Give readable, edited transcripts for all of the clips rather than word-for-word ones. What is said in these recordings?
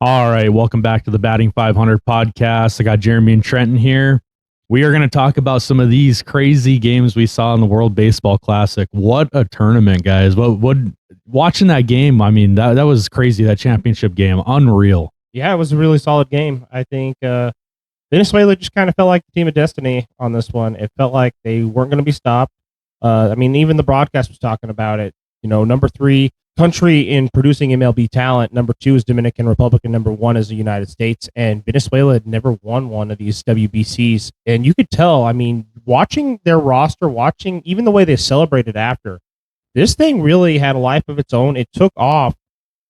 All right, welcome back to the Batting 500 podcast. I got Jeremy and Trenton here. We are going to talk about some of these crazy games we saw in the World Baseball Classic. What a tournament, guys. What watching that game, I mean, that was crazy, that championship game. Unreal. Yeah, it was a really solid game. I think Venezuela just kind of felt like the team of destiny on this one. It felt like they weren't going to be stopped. I mean, even the broadcast was talking about it. You know, number 3 country in producing MLB talent. Number 2 is Dominican Republic, and number 1 is the United States. And Venezuela had never won one of these WBCs. And you could tell, I mean, watching their roster, watching even the way they celebrated after, this thing really had a life of its own. It took off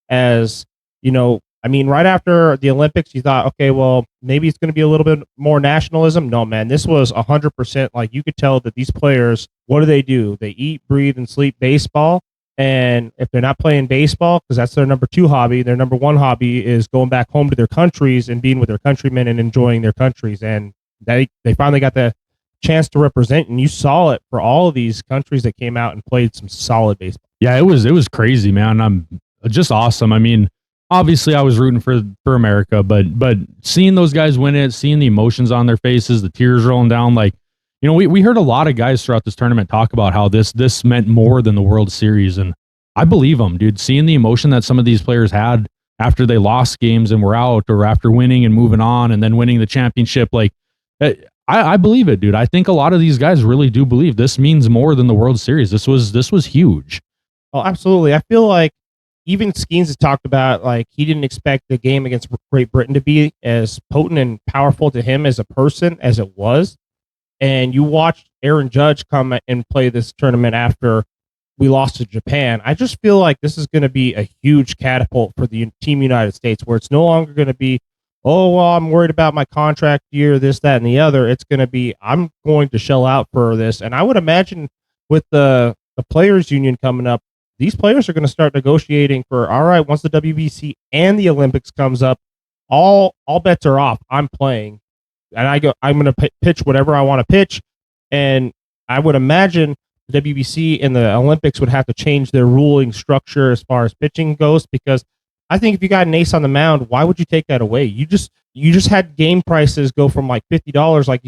as, you know, I mean, right after the Olympics, you thought, okay, well, maybe it's going to be a little bit more nationalism. No, man, this was 100%. Like, you could tell that these players, what do? They eat, breathe, and sleep baseball. And if they're not playing baseball, because that's their number 2 hobby, their number 1 hobby is going back home to their countries and being with their countrymen and enjoying their countries. And they finally got the chance to represent, and you saw it for all of these countries that came out and played some solid baseball. Yeah, it was crazy, man. I'm just awesome. I mean, obviously I was rooting for America, but seeing those guys win it, seeing the emotions on their faces, the tears rolling down, like, you know, we heard a lot of guys throughout this tournament talk about how this meant more than the World Series, and I believe them, dude. Seeing the emotion that some of these players had after they lost games and were out, or after winning and moving on and then winning the championship, like, I believe it, dude. I think a lot of these guys really do believe this means more than the World Series. This was huge. Oh, absolutely. I feel like even Skeens has talked about, like, he didn't expect the game against Great Britain to be as potent and powerful to him as a person as it was. And you watched Aaron Judge come and play this tournament after we lost to Japan. I just feel like this is going to be a huge catapult for the Team United States, where it's no longer going to be, oh, well, I'm worried about my contract year, this, that, and the other. It's going to be, I'm going to shell out for this. And I would imagine with the Players Union coming up, these players are going to start negotiating for, all right, once the WBC and the Olympics comes up, all bets are off. I'm playing. And I'm going to pitch whatever I want to pitch. And I would imagine the WBC and the Olympics would have to change their ruling structure as far as pitching goes, because I think if you got an ace on the mound, why would you take that away? You just had game prices go from like $50, like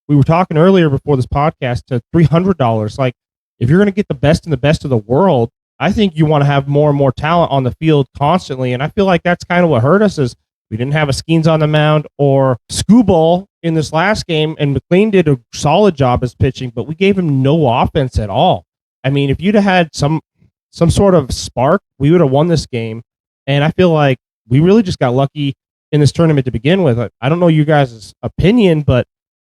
we were talking earlier before this podcast, to $300. Like, if you're going to get the best of the world, I think you want to have more and more talent on the field constantly. And I feel like that's kind of what hurt us, is we didn't have a Skeens on the mound or Skubal in this last game, and McLean did a solid job as pitching, but we gave him no offense at all. I mean, if you'd have had some sort of spark, we would have won this game. And I feel like we really just got lucky in this tournament to begin with. I don't know you guys' opinion, but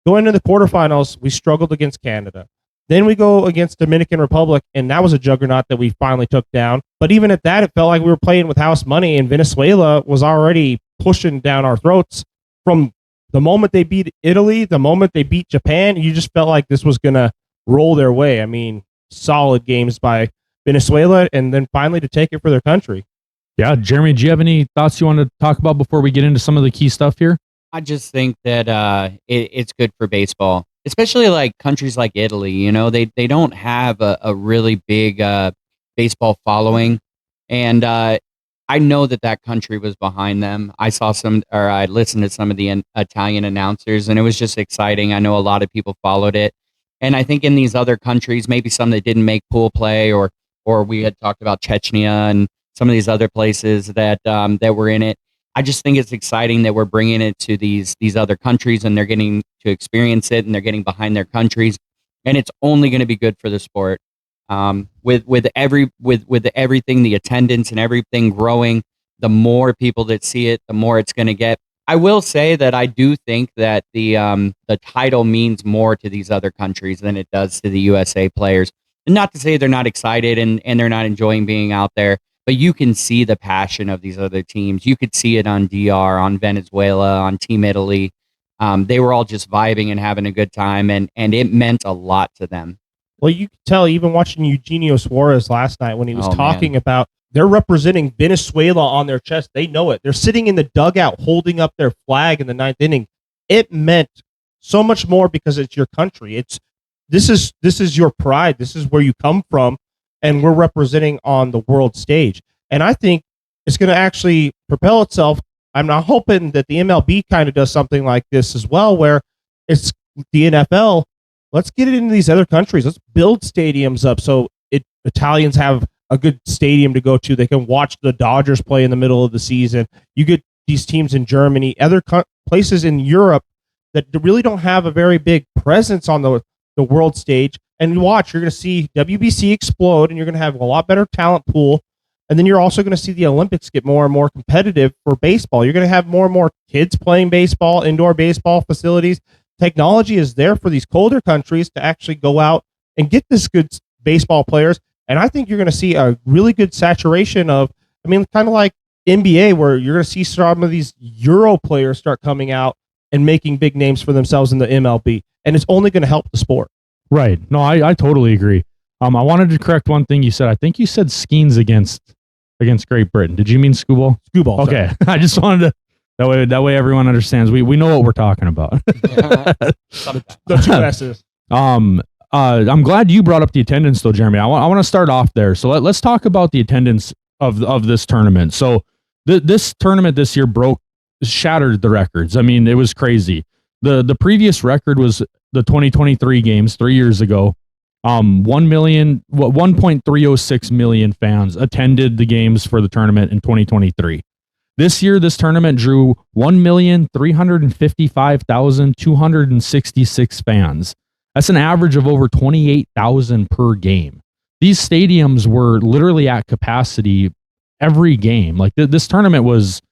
going into the quarterfinals, we struggled against Canada. Then we go against Dominican Republic, and that was a juggernaut that we finally took down. But even at that, it felt like we were playing with house money, and Venezuela was already pushing down our throats from the moment they beat Italy, the moment they beat Japan. You just felt like this was going to roll their way. I mean, solid games by Venezuela, and then finally to take it for their country. Yeah, Jeremy, do you have any thoughts you want to talk about before we get into some of the key stuff here? I just think that it's good for baseball, especially like countries like Italy. You know, they don't have a really big baseball following, and I know that country was behind them. I listened to some of the Italian announcers, and it was just exciting. I know a lot of people followed it, and I think in these other countries, maybe some that didn't make pool play, or we had talked about Chechnya and some of these other places that were in it. I just think it's exciting that we're bringing it to these other countries, and they're getting to experience it, and they're getting behind their countries, and it's only going to be good for the sport. With everything, the attendance and everything growing, the more people that see it, the more it's going to get. I will say that I do think that the title means more to these other countries than it does to the USA players. And not to say they're not excited and they're not enjoying being out there, but you can see the passion of these other teams. You could see it on DR, on Venezuela, on Team Italy. They were all just vibing and having a good time, and it meant a lot to them. Well, you could tell even watching Eugenio Suárez last night when he was talking about they're representing Venezuela on their chest. They know it. They're sitting in the dugout holding up their flag in the 9th inning. It meant so much more because it's your country. This is your pride. This is where you come from, and we're representing on the world stage. And I think it's going to actually propel itself I'm not hoping that the MLB kind of does something like this as well, where it's the NFL. Let's get it into these other countries. Let's build stadiums up so Italians have a good stadium to go to. They can watch the Dodgers play in the middle of the season. You get these teams in Germany, other places in Europe that really don't have a very big presence on the world stage. And watch, you're going to see WBC explode, and you're going to have a lot better talent pool. And then you're also going to see the Olympics get more and more competitive for baseball. You're going to have more and more kids playing baseball, indoor baseball facilities. Technology is there for these colder countries to actually go out and get this good baseball players. And I think you're going to see a really good saturation of, kind of like NBA, where you're going to see some of these Euro players start coming out and making big names for themselves in the MLB. And it's only going to help the sport. Right. No, I totally agree. I wanted to correct one thing you said. I think you said Skeens against Great Britain. Did you mean Scooball? Scooball. Okay. I just wanted to, that way everyone understands. We know what we're talking about. The two S's. I'm glad you brought up the attendance though, Jeremy. I want to start off there. So let's talk about the attendance of this tournament. So this tournament this year shattered the records. I mean, it was crazy. The previous record was the 2023 games 3 years ago. 1.306 million fans attended the games for the tournament in 2023. This year, this tournament drew 1,355,266 fans. That's an average of over 28,000 per game. These stadiums were literally at capacity every game. Like this tournament was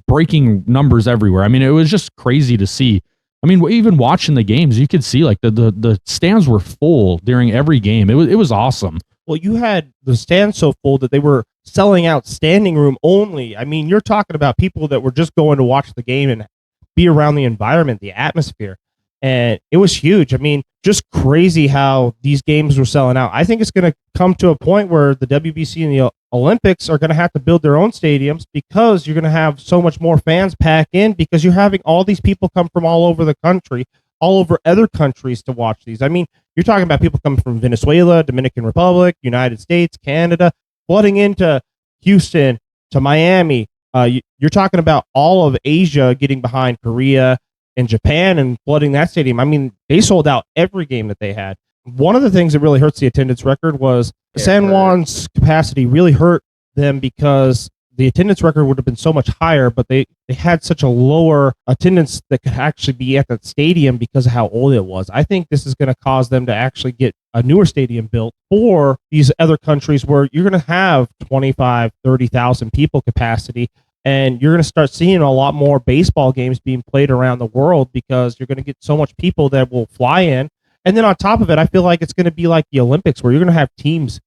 breaking numbers everywhere. I mean, it was just crazy to see. I mean, even watching the games, you could see like the stands were full during every game. It was awesome. Well, you had the stands so full that they were selling out standing room only. I mean, you're talking about people that were just going to watch the game and be around the environment, the atmosphere. And it was huge. I mean, just crazy how these games were selling out. I think it's going to come to a point where the WBC and the Olympics are going to have to build their own stadiums, because you're going to have so much more fans pack in, because you're having all these people come from all over the country, all over other countries to watch these. I mean, you're talking about people coming from Venezuela, Dominican Republic, United States, Canada, flooding into Houston, to Miami. You're talking about all of Asia getting behind Korea and Japan and flooding that stadium. I mean, they sold out every game that they had. One of the things that really hurts the attendance record was San Juan's capacity really hurt them, because the attendance record would have been so much higher, but they had such a lower attendance that could actually be at that stadium because of how old it was. I think this is going to cause them to actually get a newer stadium built for these other countries where you're going to have 25, 30,000 people capacity. And you're going to start seeing a lot more baseball games being played around the world, because you're going to get so much people that will fly in. And then on top of it, I feel like it's going to be like the Olympics, where you're going to have teams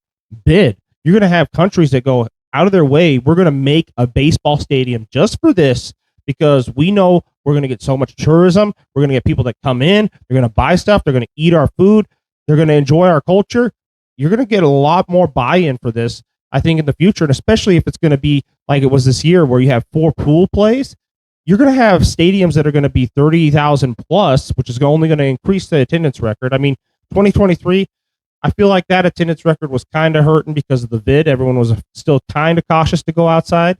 bid. You're going to have countries that go out of their way. We're going to make a baseball stadium just for this, because we know we're going to get so much tourism. We're going to get people that come in. They're going to buy stuff. They're going to eat our food. They're going to enjoy our culture. You're going to get a lot more buy-in for this, I think, in the future, and especially if it's going to be like it was this year, where you have 4 pool plays. You're going to have stadiums that are going to be 30,000 plus, which is only going to increase the attendance record. I mean, 2023, I feel like that attendance record was kind of hurting because of the vid. Everyone was still kind of cautious to go outside.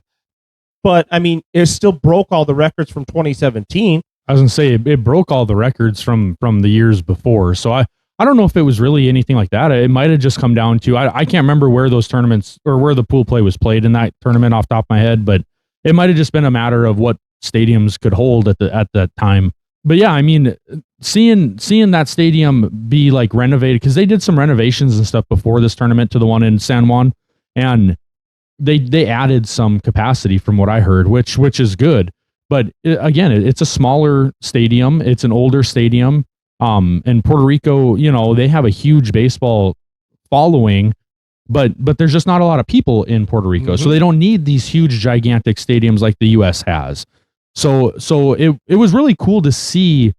But, I mean, it still broke all the records from 2017. I was going to say, it broke all the records from the years before. So I don't know if it was really anything like that. It might have just come down to, I can't remember where those tournaments or where the pool play was played in that tournament off the top of my head, but it might have just been a matter of what stadiums could hold at that time. But yeah, I mean, seeing that stadium be like renovated, because they did some renovations and stuff before this tournament to the one in San Juan, and they added some capacity from what I heard, which is good. But again, it's a smaller stadium. It's an older stadium. In Puerto Rico, you know, they have a huge baseball following, but there's just not a lot of people in Puerto Rico. So they don't need these huge, gigantic stadiums like the US has. So it was really cool to see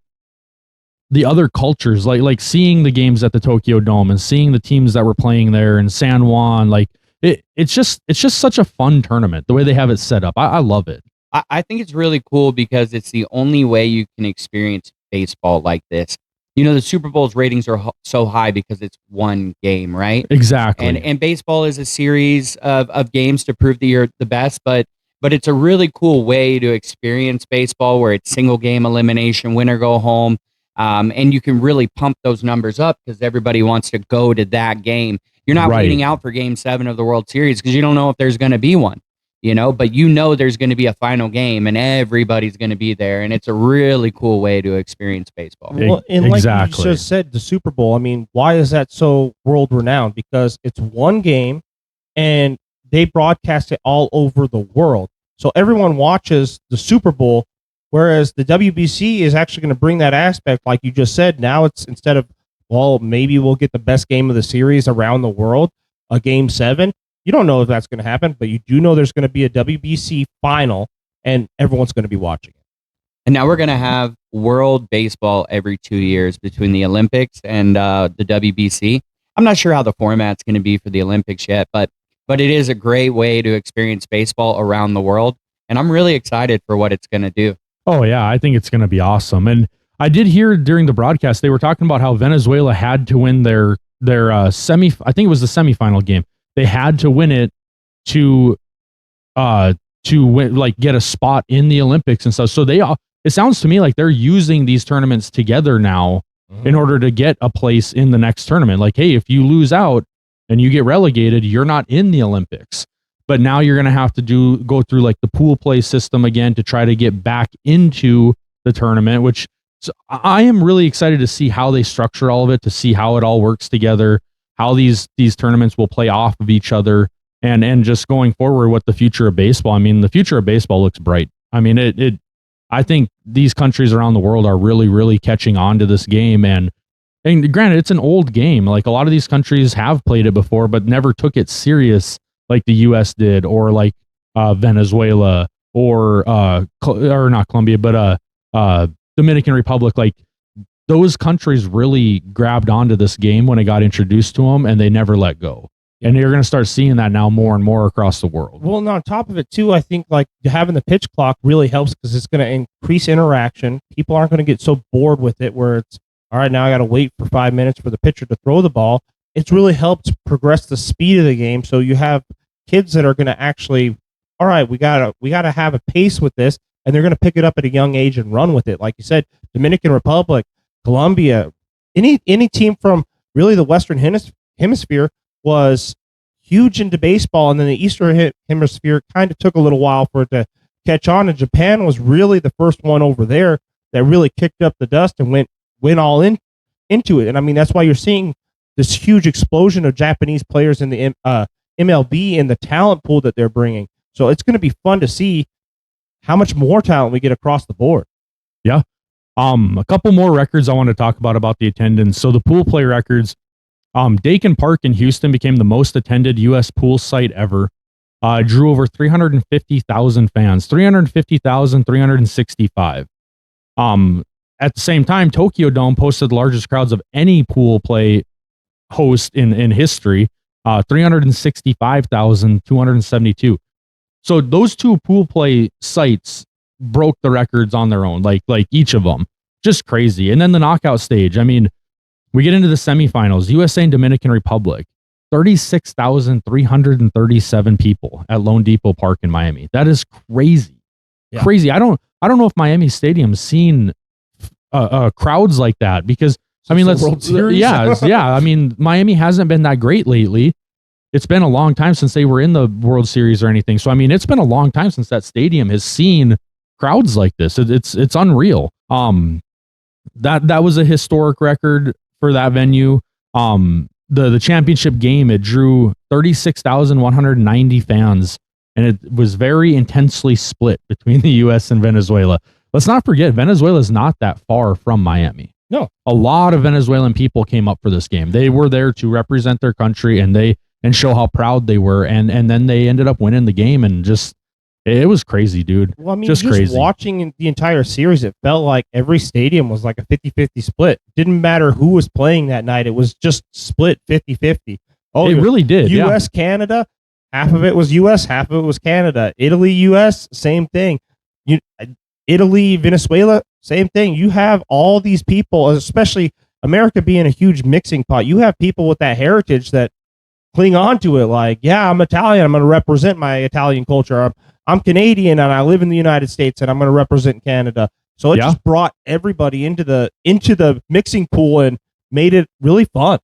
the other cultures, like seeing the games at the Tokyo Dome and seeing the teams that were playing there in San Juan. Like it's just such a fun tournament, the way they have it set up. I love it. I think it's really cool because it's the only way you can experience baseball like this. You know, the Super Bowl's ratings are so high because it's one game, right? Exactly. And baseball is a series of games to prove that you're the best. But but it's a really cool way to experience baseball where it's single game elimination, win or go home. And you can really pump those numbers up because everybody wants to go to that game. You're not waiting out for Game 7 of the World Series because you don't know if there's going to be one, but there's going to be a final game and everybody's going to be there. And it's a really cool way to experience baseball. Well, and like you just said, the Super Bowl, I mean, why is that so world renowned? Because it's one game and they broadcast it all over the world. So everyone watches the Super Bowl, whereas the WBC is actually going to bring that aspect, like you just said. Now it's instead of, well, maybe we'll get the best game of the series around the world, a Game 7. You don't know if that's going to happen, but you do know there's going to be a WBC final, and everyone's going to be watching it. And now we're going to have World Baseball every 2 years between the Olympics and the WBC. I'm not sure how the format's going to be for the Olympics yet, but it is a great way to experience baseball around the world, and I'm really excited for what it's going to do. Oh, yeah, I think it's going to be awesome. And I did hear during the broadcast, they were talking about how Venezuela had to win their I think it was the semifinal game. They had to win it to win, like get a spot in the Olympics and stuff. So it sounds to me like they're using these tournaments together now in order to get a place in the next tournament. Like, hey, if you lose out and you get relegated, you're not in the Olympics. But now you're going to have to go through like the pool play system again to try to get back into the tournament, which I am really excited to see how they structure all of it, to see how it all works together, how these tournaments will play off of each other, and just going forward, what the future of baseball. I mean, the future of baseball looks bright. I mean, I think these countries around the world are really, really catching on to this game. And granted, it's an old game. Like a lot of these countries have played it before, but never took it serious like the U.S. did, or like Venezuela, or not Colombia, but Dominican Republic. Like those countries really grabbed onto this game when it got introduced to them, and they never let go. And you're going to start seeing that now more and more across the world. Well, and on top of it too, I think like having the pitch clock really helps because it's going to increase interaction. People aren't going to get so bored with it where it's, all right, now I got to wait for 5 minutes for the pitcher to throw the ball. It's really helped progress the speed of the game. So you have kids that are going to actually, all right, we gotta have a pace with this, and they're going to pick it up at a young age and run with it. Like you said, Dominican Republic, Colombia, any team from really the Western Hemisphere was huge into baseball, and then the Eastern Hemisphere kind of took a little while for it to catch on, and Japan was really the first one over there that really kicked up the dust and went all into it. And I mean, that's why you're seeing this huge explosion of Japanese players in the MLB and the talent pool that they're bringing. So it's going to be fun to see how much more talent we get across the board. Yeah. A couple more records I want to talk about the attendance. So the pool play records, Dakin Park in Houston became the most attended U.S. pool site ever. Drew over 350,000 fans, 365. At the same time, Tokyo Dome posted the largest crowds of any pool play host in history, 365,272. So those two pool play sites broke the records on their own, like each of them. Just crazy. And then the knockout stage. I mean, we get into the semifinals, USA and Dominican Republic, 36,337 people at Lone Depot Park in Miami. That is crazy. Yeah. Crazy. I don't know if Miami Stadium's seen crowds like that, because I mean, yeah. I mean, Miami hasn't been that great lately. It's been a long time since they were in the World Series or anything. So I mean, it's been a long time since that stadium has seen crowds like this. It's unreal. That was a historic record for that venue. The championship game, it drew 36,190 fans, and it was very intensely split between the U.S. and Venezuela. Let's not forget, Venezuela is not that far from Miami. No, a lot of Venezuelan people came up for this game. They were there to represent their country and show how proud they were. And then they ended up winning the game, and just, it was crazy, dude. Well, I mean, just crazy. Watching the entire series, it felt like every stadium was like a 50-50 split. Didn't matter who was playing that night. It was just split 50-50. Oh, it really did. U.S., yeah. Canada, half of it was U.S., half of it was Canada. Italy, U.S., same thing. Italy, Venezuela, same thing. You have all these people, especially America being a huge mixing pot. You have people with that heritage that cling on to it. Like, yeah, I'm Italian. I'm going to represent my Italian culture. I'm Canadian and I live in the United States and I'm going to represent Canada. So it just brought everybody into the mixing pool and made it really fun.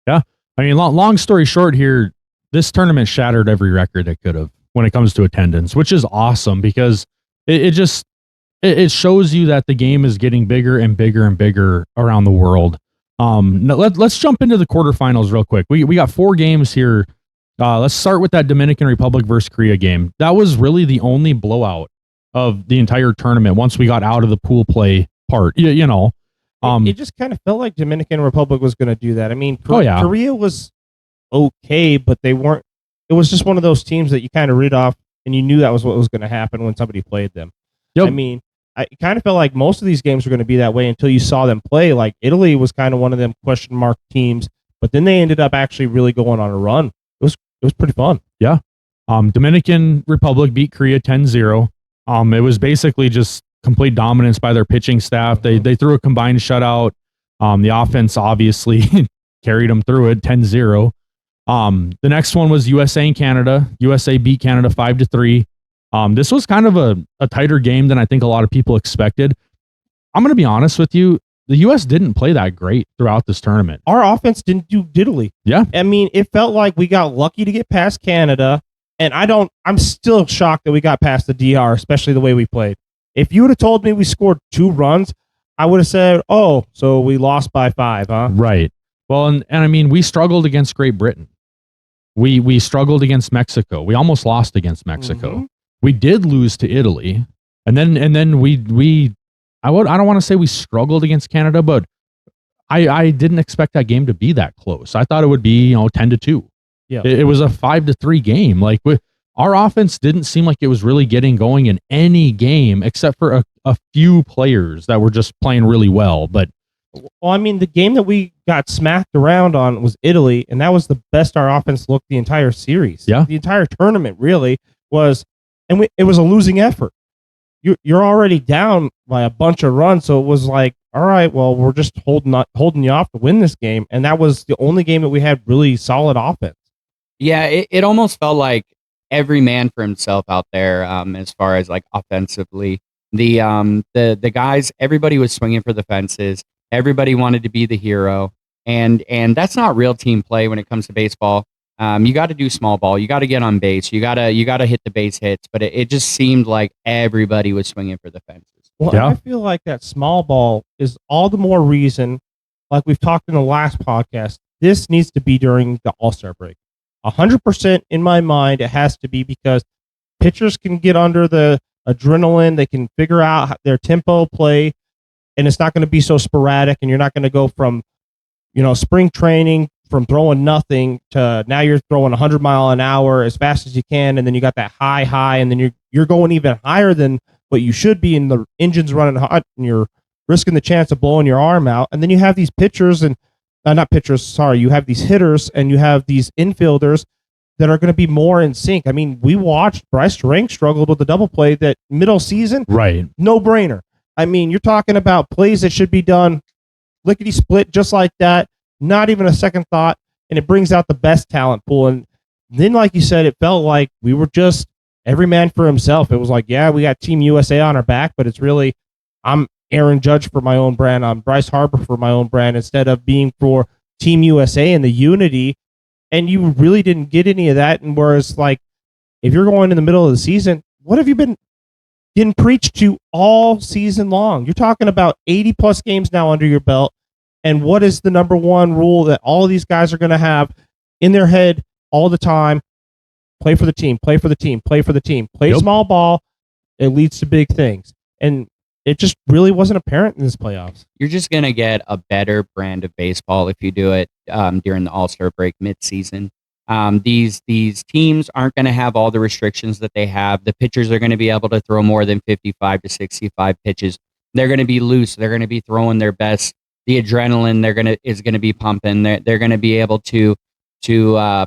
Yeah. I mean, long story short here, this tournament shattered every record it could have when it comes to attendance, which is awesome because it shows you that the game is getting bigger and bigger and bigger around the world. Let's jump into the quarterfinals real quick. We got 4 games here. Let's start with that Dominican Republic versus Korea game. That was really the only blowout of the entire tournament once we got out of the pool play part. You know, it just kind of felt like Dominican Republic was going to do that. I mean, Korea was okay, but they weren't. It was just one of those teams that you kind of read off, and you knew that was what was going to happen when somebody played them. Yep. I mean, I kind of felt like most of these games were going to be that way until you saw them play. Like Italy was kind of one of them question mark teams, but then they ended up actually really going on a run. It was pretty fun. Yeah. Dominican Republic beat Korea 10-0. It was basically just complete dominance by their pitching staff. They threw a combined shutout. The offense obviously carried them through it 10-0. The next one was USA and Canada. USA beat Canada 5-3. This was kind of a tighter game than I think a lot of people expected. I'm going to be honest with you. The U.S. didn't play that great throughout this tournament. Our offense didn't do diddly. Yeah. I mean, it felt like we got lucky to get past Canada. And I'm still shocked that we got past the DR, especially the way we played. If you would have told me we scored 2 runs, I would have said, oh, so we lost by 5, huh? Right. Well, and I mean, we struggled against Great Britain. We struggled against Mexico. We almost lost against Mexico. Mm-hmm. We did lose to Italy. And then I don't want to say we struggled against Canada, but I didn't expect that game to be that close. I thought it would be, 10-2. Yeah. It was a 5-3 game. Like our offense didn't seem like it was really getting going in any game except for a few players that were just playing really well. But well, I mean, the game that we got smacked around on was Italy, and that was the best our offense looked the entire series. Yeah. The entire tournament really was, and it was a losing effort. You're already down by a bunch of runs, so it was like, all right, well, we're just holding you off to win this game, and that was the only game that we had really solid offense. Yeah, it almost felt like every man for himself out there, as far as like offensively. The guys, everybody was swinging for the fences. Everybody wanted to be the hero, and that's not real team play when it comes to baseball. You got to do small ball. You got to get on base. You got to hit the base hits. But it just seemed like everybody was swinging for the fences. Well, yeah. I feel like that small ball is all the more reason, like we've talked in the last podcast, this needs to be during the All-Star break. 100% in my mind, it has to be because pitchers can get under the adrenaline. They can figure out their tempo play, and it's not going to be so sporadic, and you're not going to go from, spring training from throwing nothing to now you're throwing 100 mile an hour as fast as you can, and then you got that high, and then you're going even higher than what you should be, and the engine's running hot, and you're risking the chance of blowing your arm out. And then you have these pitchers and you have these hitters and you have these infielders that are going to be more in sync. I mean, we watched Bryce Harper struggled with the double play that middle season. Right. No brainer. I mean, you're talking about plays that should be done lickety split just like that, not even a second thought, and it brings out the best talent pool. And then, like you said, it felt like we were just every man for himself. It was like, yeah, we got Team USA on our back, but it's really, I'm Aaron Judge for my own brand. I'm Bryce Harper for my own brand instead of being for Team USA and the unity. And you really didn't get any of that. And whereas, like, if you're going in the middle of the season, what have you been getting preached to all season long? You're talking about 80 plus games now under your belt. And what is the number one rule that all of these guys are going to have in their head all the time? Play for the team, play for the team, play for the team, play small ball. It leads to big things. And it just really wasn't apparent in this playoffs. You're just going to get a better brand of baseball if you do it during the All-Star break mid-season. These teams aren't going to have all the restrictions that they have. The pitchers are going to be able to throw more than 55 to 65 pitches. They're going to be loose. They're going to be throwing their best. The adrenaline is going to be pumping. They're going to be able to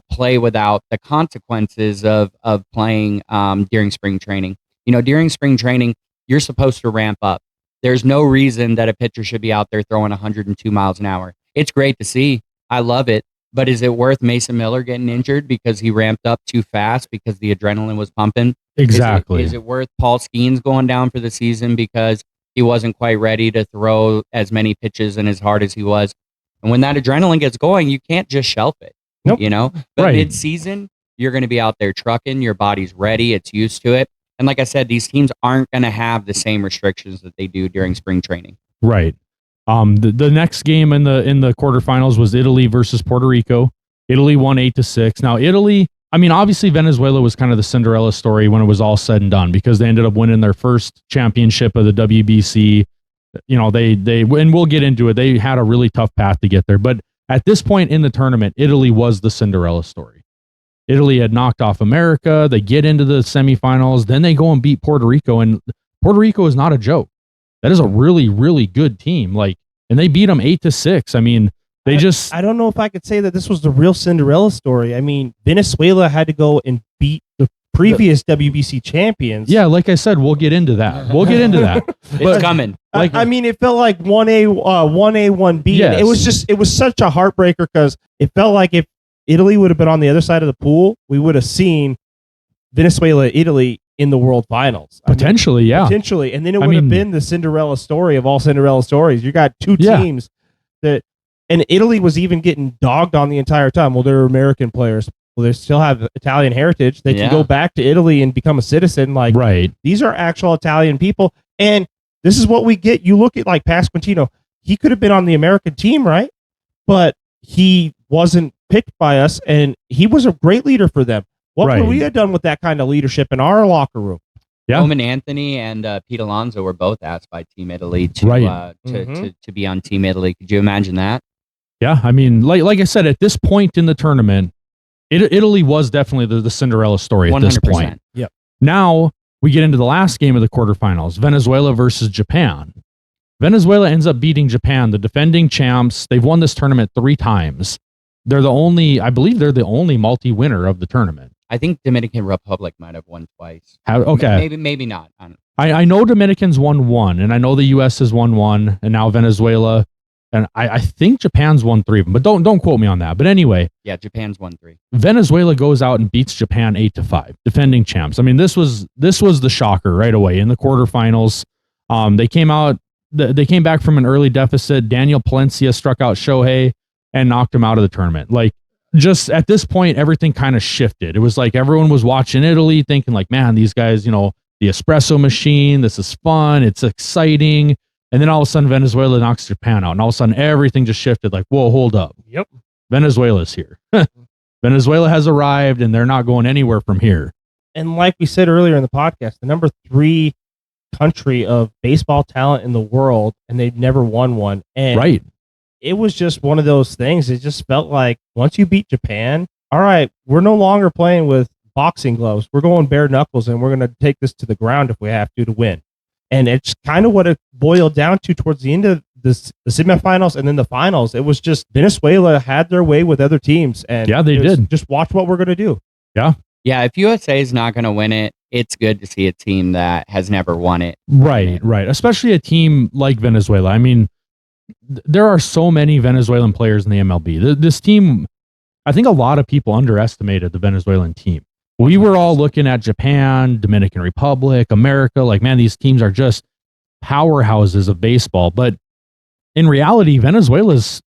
play without the consequences of playing during spring training. During spring training, you're supposed to ramp up. There's no reason that a pitcher should be out there throwing 102 miles an hour. It's great to see. I love it. But is it worth Mason Miller getting injured because he ramped up too fast because the adrenaline was pumping? Exactly. Is it worth Paul Skeens going down for the season because he wasn't quite ready to throw as many pitches and as hard as he was? And when that adrenaline gets going, you can't just shelf it. Nope. You know? But Right. mid-season, you're going to be out there trucking. Your body's ready. It's used to it. And like I said, these teams aren't going to have the same restrictions that they do during spring training. Right. The next game in the quarterfinals was Italy versus Puerto Rico. Italy won 8-6. Now Italy, I mean, obviously Venezuela was kind of the Cinderella story when it was all said and done because they ended up winning their first championship of the WBC. You know, they and we'll get into it. They had a really tough path to get there, but at this point in the tournament, Italy was the Cinderella story. Italy had knocked off America. They get into the semifinals. Then they go and beat Puerto Rico. And Puerto Rico is not a joke. That is a really, really good team. And they beat them 8-6. I mean, I don't know if I could say that this was the real Cinderella story. I mean, Venezuela had to go and beat the previous WBC champions. Yeah, like I said, we'll get into that. It's coming. I mean, it felt like 1A, 1B. Yes. It was such a heartbreaker because it felt like if Italy would have been on the other side of the pool, we would have seen Venezuela, Italy in the World Finals. Potentially. Potentially. And then it would have been the Cinderella story of all Cinderella stories. You got two teams and Italy was even getting dogged on the entire time. Well, they're American players. Well, they still have Italian heritage. They can go back to Italy and become a citizen. These are actual Italian people. And this is what we get. You look at Pasquantino. He could have been on the American team, right? But he wasn't picked by us, and he was a great leader for them. What would we have done with that kind of leadership in our locker room? Yeah. Roman Anthony and Pete Alonso were both asked by Team Italy to be on Team Italy. Could you imagine that? Yeah, I mean, like I said, at this point in the tournament, Italy was definitely the Cinderella story at 100%. This point. Yep. Now we get into the last game of the quarterfinals, Venezuela versus Japan. Venezuela ends up beating Japan, the defending champs. They've won this tournament 3 times. I believe they're the only multi-winner of the tournament. I think Dominican Republic might have won twice. Okay. Maybe not. I don't know. I know Dominicans won 1, and I know the U.S. has won 1, and now Venezuela, and I think Japan's won 3 of them, but don't quote me on that. But anyway. Yeah, Japan's won 3. Venezuela goes out and beats Japan 8-5, defending champs. I mean, this was the shocker right away in the quarterfinals. They came back from an early deficit. Daniel Palencia struck out Shohei and knocked him out of the tournament. Just at this point, everything kind of shifted. It was like everyone was watching Italy thinking man, these guys, the espresso machine, this is fun. It's exciting. And then all of a sudden, Venezuela knocks Japan out. And all of a sudden, everything just shifted whoa, hold up. Yep. Venezuela's here. Venezuela has arrived, and they're not going anywhere from here. And like we said earlier in the podcast, the number 3 country of baseball talent in the world, and they've never won one. And it was just one of those things. It just felt like once you beat Japan, all right, we're no longer playing with boxing gloves. We're going bare knuckles, and we're going to take this to the ground if we have to win. And it's kind of what it boiled down to towards the end of the semifinals and then the finals. It was just Venezuela had their way with other teams. And they did. Just watch what we're going to do. Yeah. Yeah, if USA is not going to win it, it's good to see a team that has never won it. Right. Especially a team like Venezuela. I mean, there are so many Venezuelan players in the MLB. This team, I think a lot of people underestimated the Venezuelan team. We were all looking at Japan, Dominican Republic, America, man, these teams are just powerhouses of baseball. But in reality, Venezuela's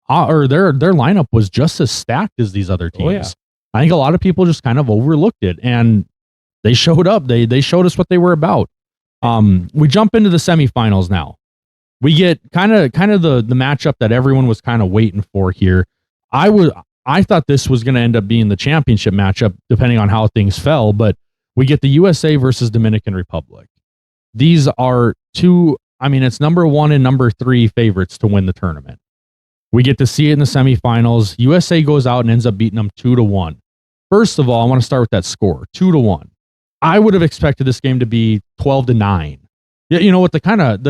their lineup was just as stacked as these other teams. Oh, yeah. I think a lot of people just kind of overlooked it, and they showed up. They showed us what they were about. We jump into the semifinals now. We get kind of the matchup that everyone was kind of waiting for here. I thought this was going to end up being the championship matchup, depending on how things fell, but we get the USA versus Dominican Republic. These are it's number 1 and number 3 favorites to win the tournament. We get to see it in the semifinals. USA goes out and ends up beating them 2-1. First of all, I want to start with that score, 2-1. I would have expected this game to be 12-9. With the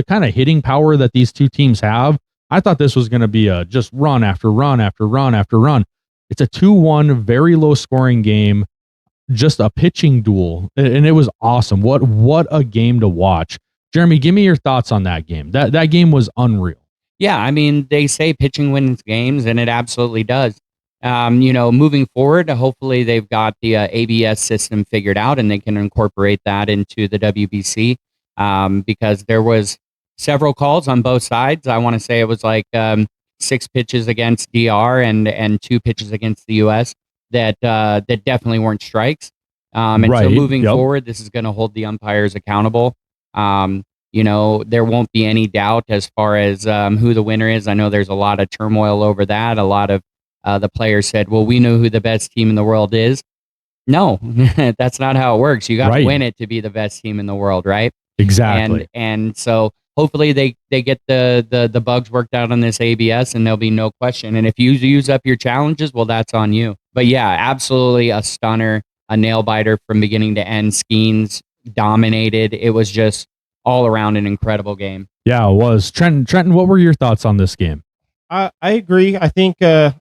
kind of hitting power that these two teams have, I thought this was going to be a just run after run after run after run. It's a 2-1, very low scoring game, just a pitching duel, and it was awesome. What a game to watch. Jeremy, give me your thoughts on that game. That game was unreal. Yeah, I mean, they say pitching wins games, and it absolutely does. Moving forward, hopefully they've got the ABS system figured out and they can incorporate that into the WBC, because there was several calls on both sides. I want to say it was like 6 pitches against DR and 2 pitches against the US that definitely weren't strikes. And so moving forward, this is going to hold the umpires accountable. There won't be any doubt as far as who the winner is. I know there's a lot of turmoil over that. A lot of the players said, well, we know who the best team in the world is. No, that's not how it works. You got to win it to be the best team in the world, right? Exactly. And so hopefully they get the bugs worked out on this ABS and there'll be no question. And if you use up your challenges, well, that's on you. But yeah, absolutely a stunner, a nail biter from beginning to end. Skeens dominated. It was just all around an incredible game. Yeah, it was. Trenton, what were your thoughts on this game? I agree. I think the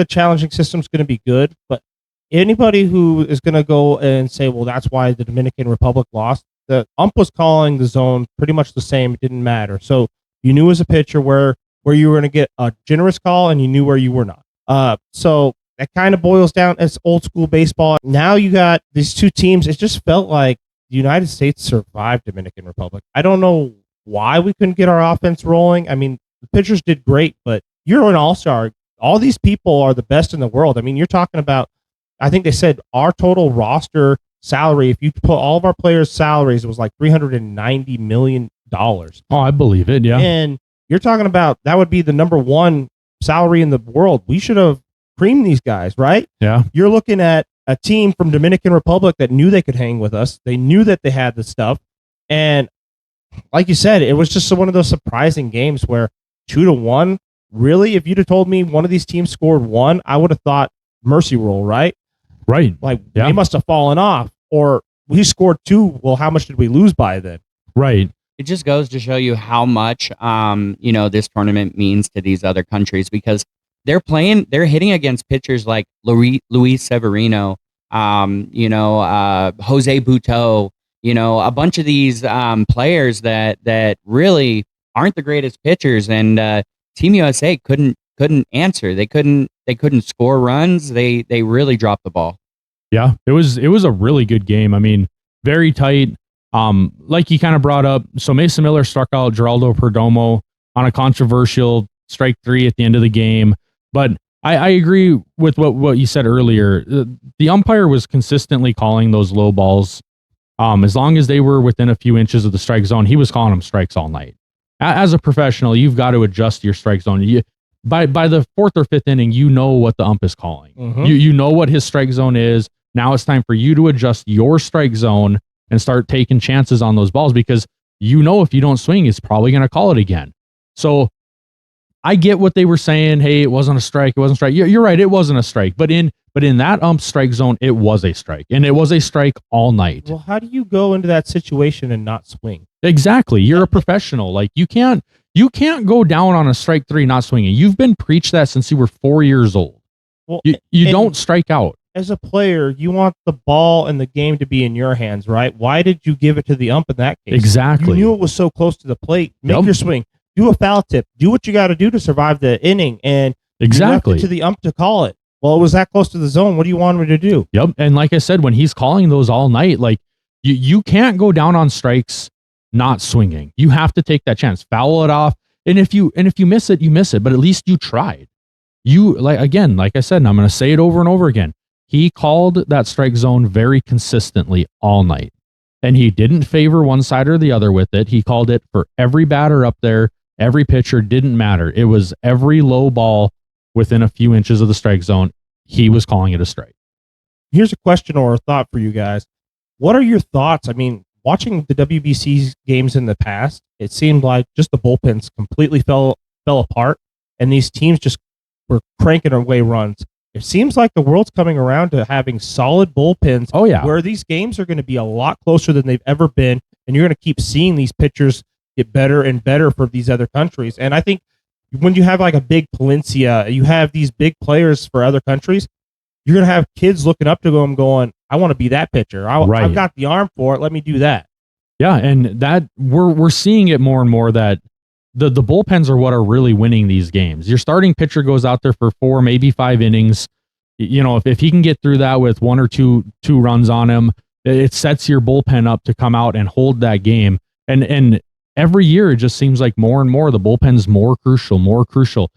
challenging system is going to be good, but anybody who is going to go and say, well, that's why the Dominican Republic lost, the ump was calling the zone pretty much the same. It didn't matter. So you knew as a pitcher where you were going to get a generous call and you knew where you were not. So that kind of boils down as old school baseball. Now you got these two teams. It just felt like the United States survived Dominican Republic. I don't know why we couldn't get our offense rolling. I mean, the pitchers did great, but you're an all-star. All these people are the best in the world. I mean, you're talking about, I think they said our total roster salary, if you put all of our players' salaries, it was like $390 million. Oh, I believe it, yeah. And you're talking about that would be the number one salary in the world. We should have creamed these guys, right? Yeah. You're looking at a team from Dominican Republic that knew they could hang with us. They knew that they had the stuff. And like you said, it was just one of those surprising games where 2-1, really, if you'd have told me one of these teams scored 1, I would have thought mercy rule, right? Right. Like they must have fallen off, or we scored 2. Well, how much did we lose by then? Right. It just goes to show you how much, this tournament means to these other countries, because they're hitting against pitchers like Luis Severino, Jose Buteau, a bunch of these players that really aren't the greatest pitchers, and Team USA couldn't answer. They couldn't score runs. They really dropped the ball. Yeah, it was a really good game. I mean, very tight. Like you kind of brought up, so Mason Miller struck out Geraldo Perdomo on a controversial strike 3 at the end of the game. But I agree with what you said earlier. The umpire was consistently calling those low balls. As long as they were within a few inches of the strike zone, he was calling them strikes all night. As a professional, you've got to adjust your strike zone. By the 4th or 5th inning, you know what the ump is calling. Mm-hmm. You know what his strike zone is. Now it's time for you to adjust your strike zone and start taking chances on those balls, because you know if you don't swing, it's probably going to call it again. So I get what they were saying. Hey, it wasn't a strike. It wasn't a strike. You're right. It wasn't a strike. But in that ump strike zone, it was a strike, and it was a strike all night. Well, how do you go into that situation and not swing? Exactly. You're a professional. Like you can't go down on a strike 3 not swinging. You've been preached that since you were 4 years old. Well, you don't strike out. As a player, you want the ball and the game to be in your hands, right? Why did you give it to the ump in that case? Exactly. You knew it was so close to the plate. Make your swing. Do a foul tip. Do what you got to do to survive the inning. And exactly. You left it to the ump to call it. Well, it was that close to the zone. What do you want me to do? Yep. And like I said, when he's calling those all night, like you can't go down on strikes not swinging. You have to take that chance. Foul it off. And if you miss it, you miss it. But at least you tried. Like I said, and I'm going to say it over and over again. He called that strike zone very consistently all night. And he didn't favor one side or the other with it. He called it for every batter up there. Every pitcher, didn't matter. It was every low ball within a few inches of the strike zone. He was calling it a strike. Here's a question or a thought for you guys. What are your thoughts? I mean, watching the WBC games in the past, it seemed like just the bullpens completely fell apart, and these teams just were cranking away runs. It seems like the world's coming around to having solid bullpens. Oh, yeah. Where these games are going to be a lot closer than they've ever been, and you're going to keep seeing these pitchers get better and better for these other countries. And I think when you have like a big Palencia, you have these big players for other countries, you're going to have kids looking up to them going, I want to be that pitcher. I've got the arm for it. Let me do that. Yeah, and that we're seeing it more and more that the bullpens are what are really winning these games. Your starting pitcher goes out there for 4, maybe 5 innings, You know, if he can get through that with one or two runs on him, it sets your bullpen up to come out and hold that game. And every year it just seems like more and more the bullpen's more crucial.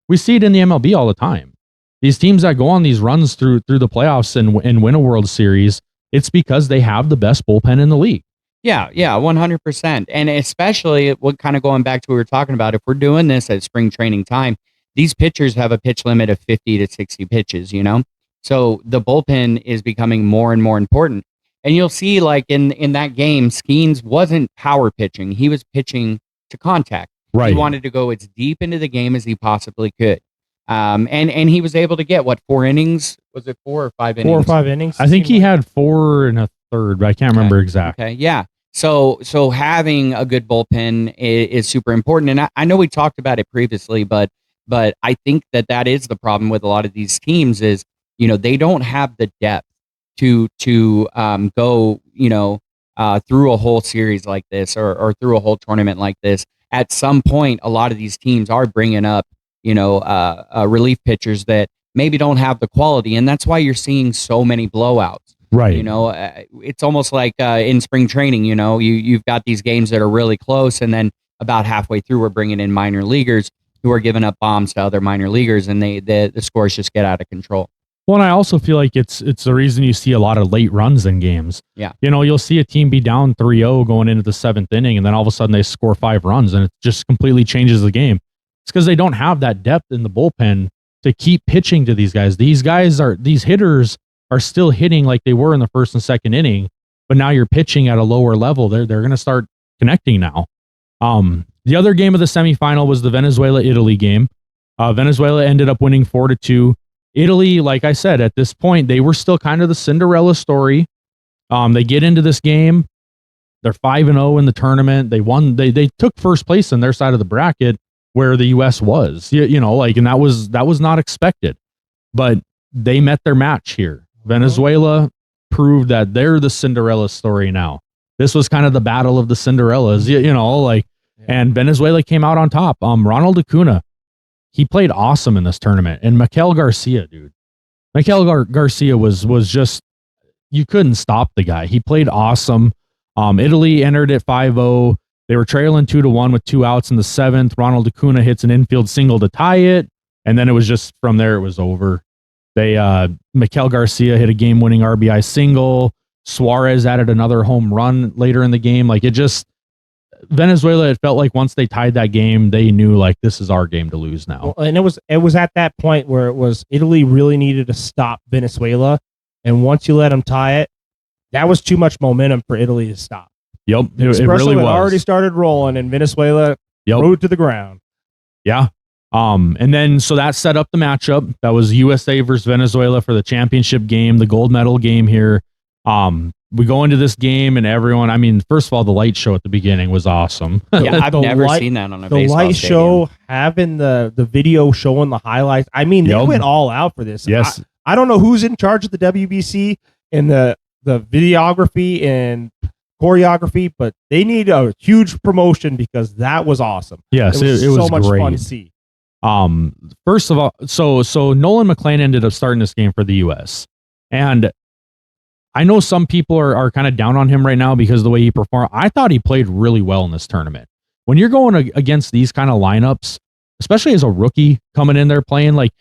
We see it in the MLB all the time. These teams that go on these runs through the playoffs and win a World Series, it's because they have the best bullpen in the league. Yeah, 100%. And especially what kind of going back to what we were talking about, if we're doing this at spring training time, these pitchers have a pitch limit of 50 to 60 pitches, you know? So the bullpen is becoming more and more important. And you'll see, like in that game, Skeens wasn't power pitching. He was pitching to contact. Right. He wanted to go as deep into the game as he possibly could. And he was able to get, what, 4 innings? Was it 4 or 5 innings? 4 or 5 innings. I think he had 4 and a third, but I can't remember exactly. Okay, yeah. So having a good bullpen is super important. And I know we talked about it previously, but I think that is the problem with a lot of these teams is, you know, they don't have the depth to go, you know, through a whole series like this or through a whole tournament like this. At some point, a lot of these teams are bringing up, you know, relief pitchers that maybe don't have the quality. And that's why you're seeing so many blowouts. Right. You know, it's almost like in spring training, you know, you've got these games that are really close. And then about halfway through, we're bringing in minor leaguers who are giving up bombs to other minor leaguers, and the scores just get out of control. Well, and I also feel like it's the reason you see a lot of late runs in games. Yeah. You know, you'll see a team be down 3-0 going into the 7th inning, and then all of a sudden they score 5 runs, and it just completely changes the game. It's because they don't have that depth in the bullpen to keep pitching to these guys. These hitters are still hitting like they were in the 1st and 2nd inning, but now you're pitching at a lower level. They're going to start connecting now. The other game of the semifinal was the Venezuela-Italy game. Venezuela ended up winning 4-2. Italy, like I said, at this point, they were still kind of the Cinderella story. They get into this game. They're 5-0 in the tournament. They won. They took first place in their side of the bracket where the U.S. was. You know, like, and that was not expected. But they met their match here. Venezuela proved that they're the Cinderella story now. This was kind of the battle of the Cinderellas, you know, like, and Venezuela came out on top. Ronald Acuna, he played awesome in this tournament. And Maikel Garcia, dude. Maikel Garcia was just, you couldn't stop the guy. He played awesome. Italy entered at 5-0. They were trailing 2-1 with 2 outs in the 7th. Ronald Acuna hits an infield single to tie it. And then it was just, from there, it was over. Maikel Garcia hit a game-winning RBI single. Suarez added another home run later in the game. Like, it just, Venezuela, it felt like once they tied that game, they knew, like, this is our game to lose now. Well, and it was at that point where it was Italy really needed to stop Venezuela, and once you let them tie it, that was too much momentum for Italy to stop. Yep, it really was. Already started rolling, and Venezuela rode to the ground. Yeah. And then, so that set up the matchup. That was USA versus Venezuela for the championship game, the gold medal game here. We go into this game and everyone, I mean, first of all, the light show at the beginning was awesome. Yeah, I've never seen that on a baseball stadium. The light show, having the video showing the highlights. I mean, they went all out for this. Yes. I don't know who's in charge of the WBC and the videography and choreography, but they need a huge promotion because that was awesome. Yes, it was so much great. fun to see. First of all, so Nolan McLean ended up starting this game for the US. And I know some people are kind of down on him right now because of the way he performed. I thought he played really well in this tournament. When you're going against these kind of lineups, especially as a rookie coming in there playing, like,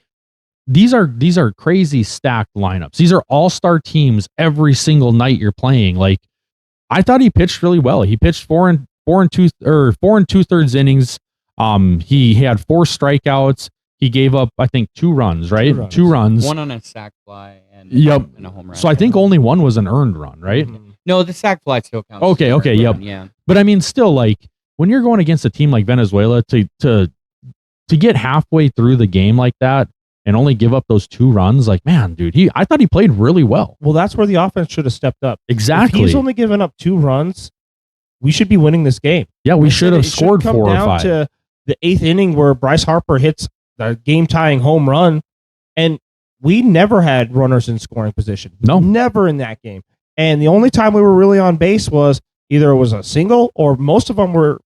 these are crazy stacked lineups. These are all-star teams every single night you're playing. Like, I thought he pitched really well. He pitched 4 and 2/3 innings. He had 4 strikeouts. He gave up, I think, 2 runs, right? 2 runs. 1 on a sac fly and a home run. So I think only 1 was an earned run, right? Mm-hmm. No, the sac fly still counts. Okay, yep. Yeah. But I mean, still, like, when you're going against a team like Venezuela to get halfway through the game like that and only give up those 2 runs, like, man, dude, I thought he played really well. Well, that's where the offense should have stepped up. Exactly. If he's only given up 2 runs, we should be winning this game. Yeah, we should have scored 4 or 5. To the 8th inning where Bryce Harper hits the game-tying home run, and we never had runners in scoring position. No. Never in that game. And the only time we were really on base was either it was a single or most of them were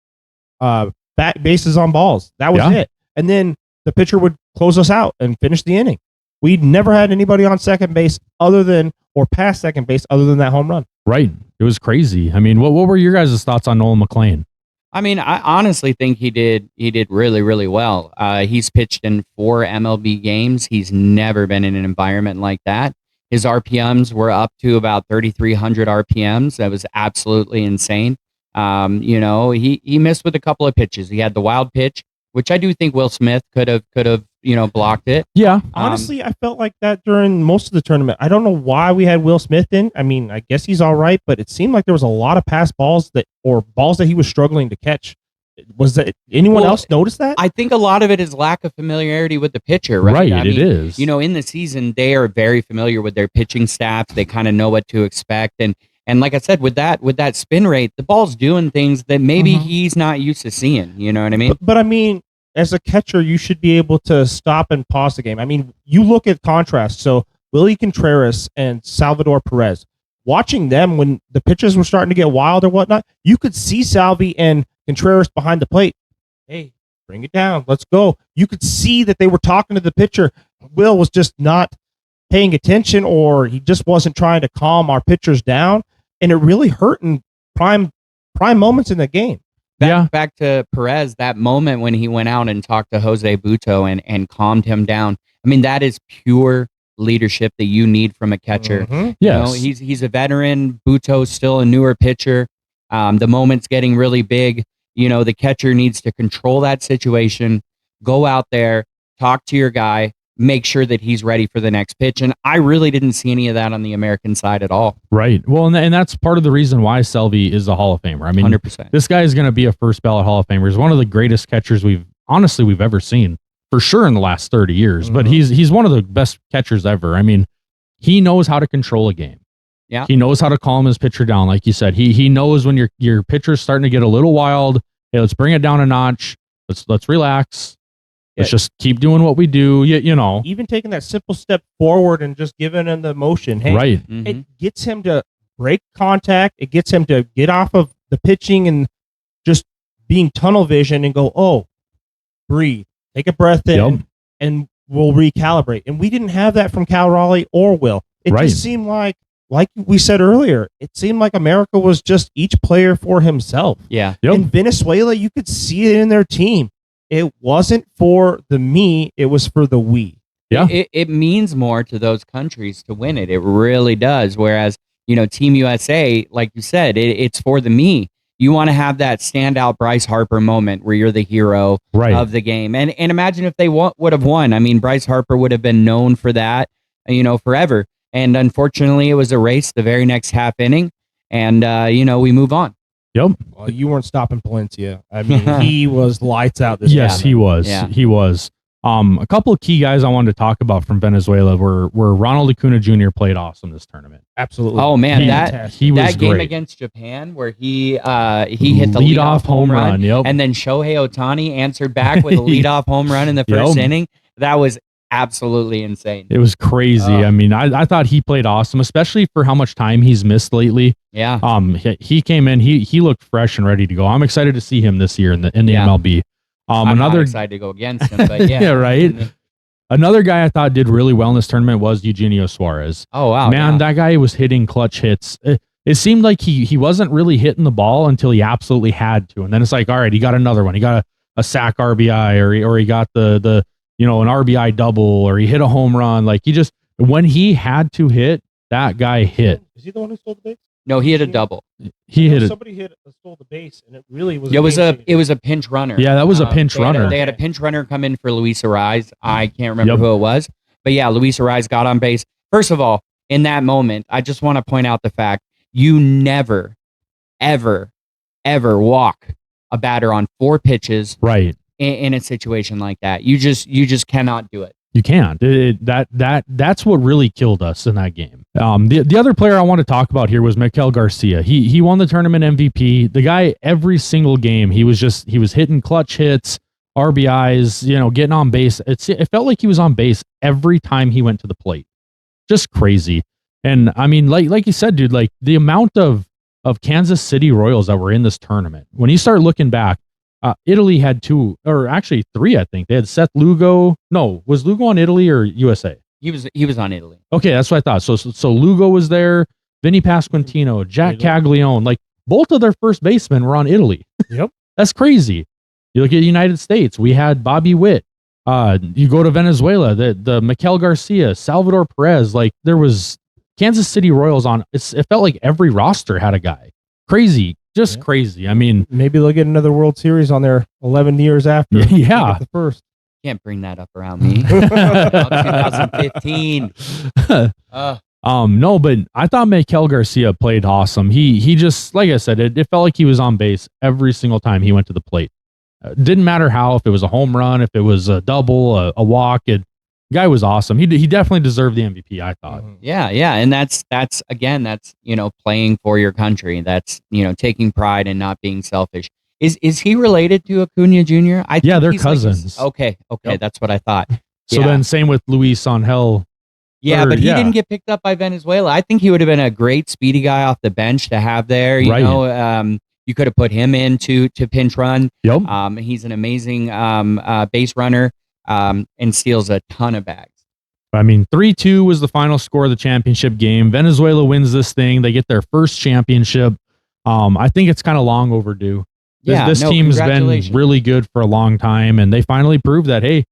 bases on balls. That was it. And then the pitcher would close us out and finish the inning. we'd never had anybody on second base or past second base other than that home run. Right. It was crazy. I mean, what were your guys' thoughts on Nolan McLean? I mean, I honestly think he did really, really well. He's pitched in 4 MLB games. He's never been in an environment like that. His RPMs were up to about 3,300 RPMs. That was absolutely insane. He missed with a couple of pitches. He had the wild pitch, which I do think Will Smith could have blocked it. Yeah. Honestly, I felt like that during most of the tournament. I don't know why we had Will Smith in. I mean, I guess he's all right, but it seemed like there was a lot of pass balls that he was struggling to catch. Was that anyone else notice that? I think a lot of it is lack of familiarity with the pitcher, right? Right, it is. In the season, they are very familiar with their pitching staffs. They kind of know what to expect. And like I said, with that spin rate, the ball's doing things that maybe he's not used to seeing. You know what I mean? But I mean, as a catcher, you should be able to stop and pause the game. I mean, you look at contrast. So Willie Contreras and Salvador Perez, watching them when the pitchers were starting to get wild or whatnot, you could see Salvi and Contreras behind the plate. Hey, bring it down. Let's go. You could see that they were talking to the pitcher. Will was just not paying attention, or he just wasn't trying to calm our pitchers down. And it really hurt in prime moments in the game. Back to Perez, that moment when he went out and talked to Jose Buto and calmed him down. I mean, that is pure leadership that you need from a catcher. Yes. He's a veteran. Buto's still a newer pitcher. The moment's getting really big. The catcher needs to control that situation, go out there, talk to your guy, make sure that he's ready for the next pitch. And I really didn't see any of that on the American side at all. Right. Well, and that's part of the reason why Selvey is a Hall of Famer. I mean, 100%. This guy is going to be a first ballot Hall of Famer. He's one of the greatest catchers we've ever seen, for sure, in the last 30 years. But he's one of the best catchers ever. I mean, he knows how to control a game. Yeah. He knows how to calm his pitcher down, like you said. He knows when your pitcher's starting to get a little wild. Hey, let's bring it down a notch. Let's relax. Let's just keep doing what we do. You know, even taking that simple step forward and just giving him the motion. Hey, right. It gets him to break contact. It gets him to get off of the pitching and just being tunnel vision and go, oh, breathe, take a breath in, and we'll recalibrate. And we didn't have that from Cal Raleigh or Will. It just seemed like we said earlier, it seemed like America was just each player for himself. Yeah. In Venezuela, you could see it in their team. It wasn't for the me, it was for the we. Yeah. It means more to those countries to win it. It really does. Whereas, Team USA, like you said, it's for the me. You want to have that standout Bryce Harper moment where you're the hero of the game. And imagine if they would have won. I mean, Bryce Harper would have been known for that, forever. And unfortunately, it was erased the very next half inning. And, we move on. Yep. Well, you weren't stopping Palencia. I mean, he was lights out this Yes, he was. Yeah. He was. A couple of key guys I wanted to talk about from Venezuela were Ronald Acuna Jr. played awesome this tournament. Absolutely. Oh man, he was that game great. against Japan where he hit the leadoff home run, and then Shohei Ohtani answered back with a leadoff home run in the first inning. That was absolutely insane. It was crazy. I mean, I thought he played awesome, especially for how much time he's missed lately. Yeah. He came in. He looked fresh and ready to go. I'm excited to see him this year in the MLB. I'm not excited to go against him, but yeah. Yeah, right. Another guy I thought did really well in this tournament was Eugenio Suárez. Oh wow, man, that guy was hitting clutch hits. It seemed like he wasn't really hitting the ball until he absolutely had to, and then it's like, all right, he got another one. He got a sack RBI, or he got the an RBI double, or he hit a home run. Like when he had to hit, that guy hit. Is he the one who stole the base? No, he hit a double. Somebody stole the base, and it really was. It was a pinch runner. Yeah, that was a pinch runner. They had a pinch runner come in for Luis Arraez. I can't remember who it was, but yeah, Luis Arraez got on base. First of all, in that moment, I just want to point out the fact you never, ever, ever walk a batter on 4 pitches, right? In a situation like that, you just cannot do it. You can't. That's what really killed us in that game. The other player I want to talk about here was Maikel Garcia. He won the tournament MVP. The guy, every single game, he was hitting clutch hits, RBIs, getting on base. It felt like he was on base every time he went to the plate. Just crazy. And I mean, like you said, dude, like the amount of Kansas City Royals that were in this tournament, when you start looking back, Italy had 2, or actually 3, I think. They had Seth Lugo. No, was Lugo on Italy or USA? He was on Italy. Okay, that's what I thought. So Lugo was there, Vinny Pasquantino, Jack Caglione, like both of their first basemen were on Italy. Yep. That's crazy. You look at the United States, we had Bobby Witt. You go to Venezuela, the Maikel Garcia, Salvador Perez, like there was Kansas City Royals on. It felt like every roster had a guy. Crazy, just crazy. I mean, maybe they'll get another World Series on there 11 years after. Yeah, the first. Can't bring that up around me. 2015. No, but I thought Maikel Garcia played awesome. He just, like I said, it felt like he was on base every single time he went to the plate. Didn't matter how, if it was a home run, if it was a double, a walk. Guy was awesome. He definitely deserved the MVP, I thought. Yeah, and that's playing for your country. That's taking pride and not being selfish. Is he related to Acuna Jr.? I think they're cousins. Okay, yep. That's what I thought. So then, same with Luis Angel. Yeah, but he didn't get picked up by Venezuela. I think he would have been a great speedy guy off the bench to have there. You know, you could have put him in to pinch run. Yep. He's an amazing base runner and steals a ton of bags. I mean, 3-2 was the final score of the championship game. Venezuela wins this thing. They get their first championship. I think it's kind of long overdue. This team's been really good for a long time, and they finally proved that, hey,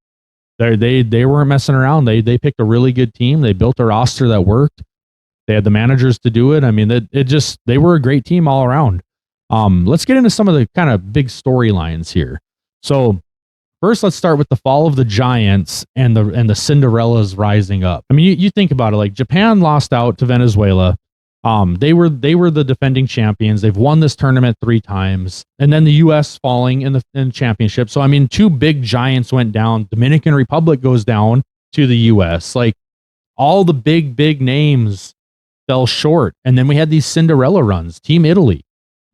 they weren't messing around. They picked a really good team. They built a roster that worked. They had the managers to do it. I mean, they were a great team all around. Let's get into some of the kind of big storylines here. So first, let's start with the fall of the Giants and the Cinderellas rising up. I mean, you think about it, like Japan lost out to Venezuela. They were the defending champions. They've won this tournament 3 times, and then the U.S. falling in the championship. So I mean, 2 big giants went down. Dominican Republic goes down to the U.S. Like all the big names fell short, and then we had these Cinderella runs. Team Italy.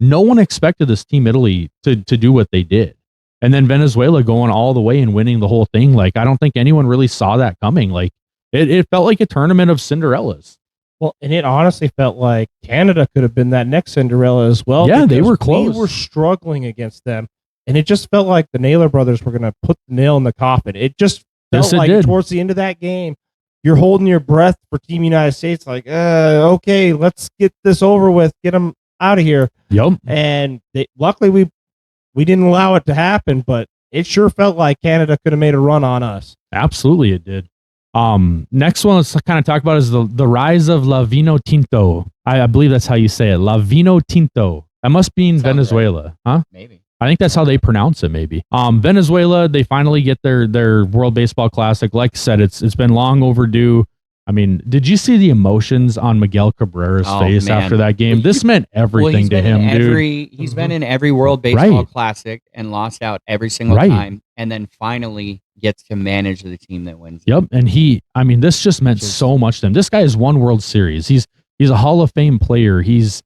No one expected this Team Italy to do what they did, and then Venezuela going all the way and winning the whole thing. Like I don't think anyone really saw that coming. Like it felt like a tournament of Cinderellas. Well, and it honestly felt like Canada could have been that next Cinderella as well. Yeah, they were close. We were struggling against them, and it just felt like the Naylor brothers were going to put the nail in the coffin. It just felt towards the end of that game, you're holding your breath for Team United States, like, okay, let's get this over with, get them out of here. Yep. And luckily we didn't allow it to happen, but it sure felt like Canada could have made a run on us. Absolutely, it did. Next one, let's kind of talk about is the rise of La Vinotinto. I believe that's how you say it. La Vinotinto. That must be in Venezuela, right? Huh? Maybe. I think that's how they pronounce it, maybe. Venezuela, they finally get their World Baseball Classic. Like I said, it's been long overdue. I mean, did you see the emotions on Miguel Cabrera's face after that game? This meant everything to him, dude. He's been in every World Baseball Classic and lost out every single time, and then finally gets to manage the team that wins. Yep, and this just meant so much to him. This guy has won World Series. He's a Hall of Fame player. He's